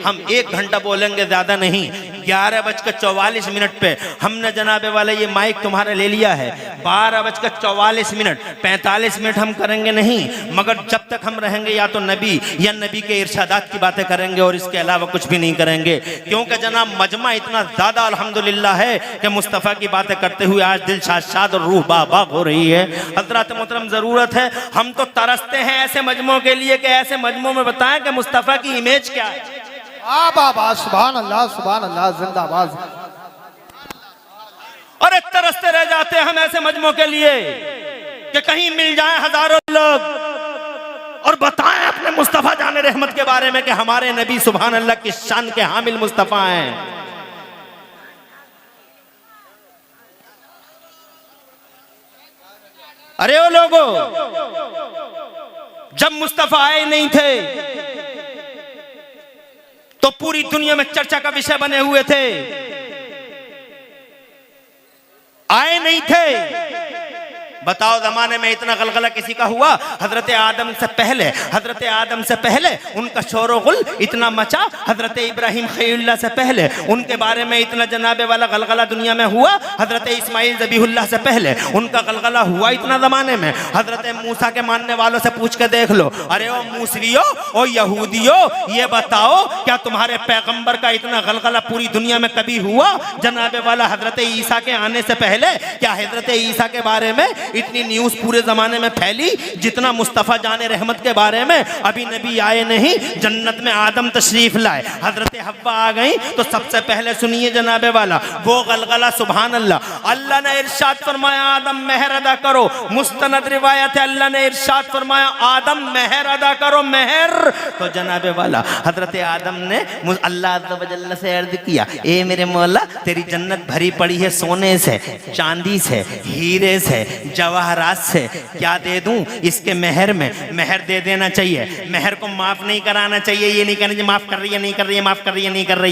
हम 1 घंटा बोलेंगे, ज्यादा नहीं। 11:44 पे हमने जनाबे वाला ये माइक तुम्हारा ले लिया है। 12:44, 45 मिनट हम करेंगे नहीं, मगर जब तक हम रहेंगे या तो नबी या नबी के इरशादात की बातें करेंगे और इसके अलावा कुछ भी नहीं करेंगे। क्योंकि जनाब मजमा इतना ज्यादा अल्हम्दुलिल्लाह है कि मुस्तफ़ा की बातें करते हुए आज दिल शाद और रूह बाग हो रही है। हज़रात मोहतरम, जरूरत है, हम तो तरसते हैं ऐसे मजमों के लिए कि ऐसे मजमों में बताएं कि मुस्तफ़ा की इमेज क्या है। सुभान अल्लाह, जिंदाबाद। और तरसते रह जाते हैं हम ऐसे मजमों के लिए कि कहीं मिल जाए हजारों लोग और बताएं अपने मुस्तफ़ा जाने रहमत के बारे में कि हमारे नबी सुभान अल्लाह की शान के हामिल मुस्तफ़ा हैं। अरे ओ लोगों, जब मुस्तफ़ा आए नहीं थे तो पूरी दुनिया में चर्चा का विषय बने हुए थे। आए नहीं थे, बताओ जमाने में इतना गलगला किसी का हुआ? हजरत आदम से पहले उनका शोर गुल इतना मचा। हजरत इब्राहिम खलीलुल्लाह से पहले उनके बारे में इतना जनाबे वाला गलगला दुनिया में हुआ। हजरत इस्माइल ज़बीहुल्लाह से पहले उनका गलगला हुआ इतना जमाने में। हजरत मूसा के मानने वालों से पूछ के देख लो। अरे ओ मूसरियो, ओ यहूदियो, ये बताओ क्या तुम्हारे पैगंबर का इतना गलगला पूरी दुनिया में कभी हुआ? जनाबे वाला हजरत ईसा के आने से पहले क्या हजरत ईसा के बारे में इतनी न्यूज़ पूरे जमाने में फैली जितना मुस्तफ़ा जाने रहमत के बारे में? अभी नबी आए नहीं, जन्नत में आदम तशरीफ लाए, हजरत हव्वा आ गई, तो सबसे पहले सुनिए जनाबे वाला वो गलगला। सुभान अल्लाह, अल्लाह ने इरशाद फरमाया आदम मेहर अदा करो। मुस्तनद रिवायत है, अल्लाह ने इरशाद फरमाया आदम मेहर अदा करो, मेहर। तो जनाबे वाला हजरत आदम ने अल्लाह अज़्ज़ व जल्ल से अर्ज किया, ए मेरे मौला, तेरी जन्नत भरी पड़ी है सोने से, चांदी से, हीरे से, जवाहरात से, क्या दे दूं इसके मेहर में? मेहर दे देना चाहिए। मेहर को माफ नहीं कराना चाहिए। ये नहीं कहना चाहिए माफ कर रही है, नहीं कर रही है, माफ कर रही है, नहीं कर रही है।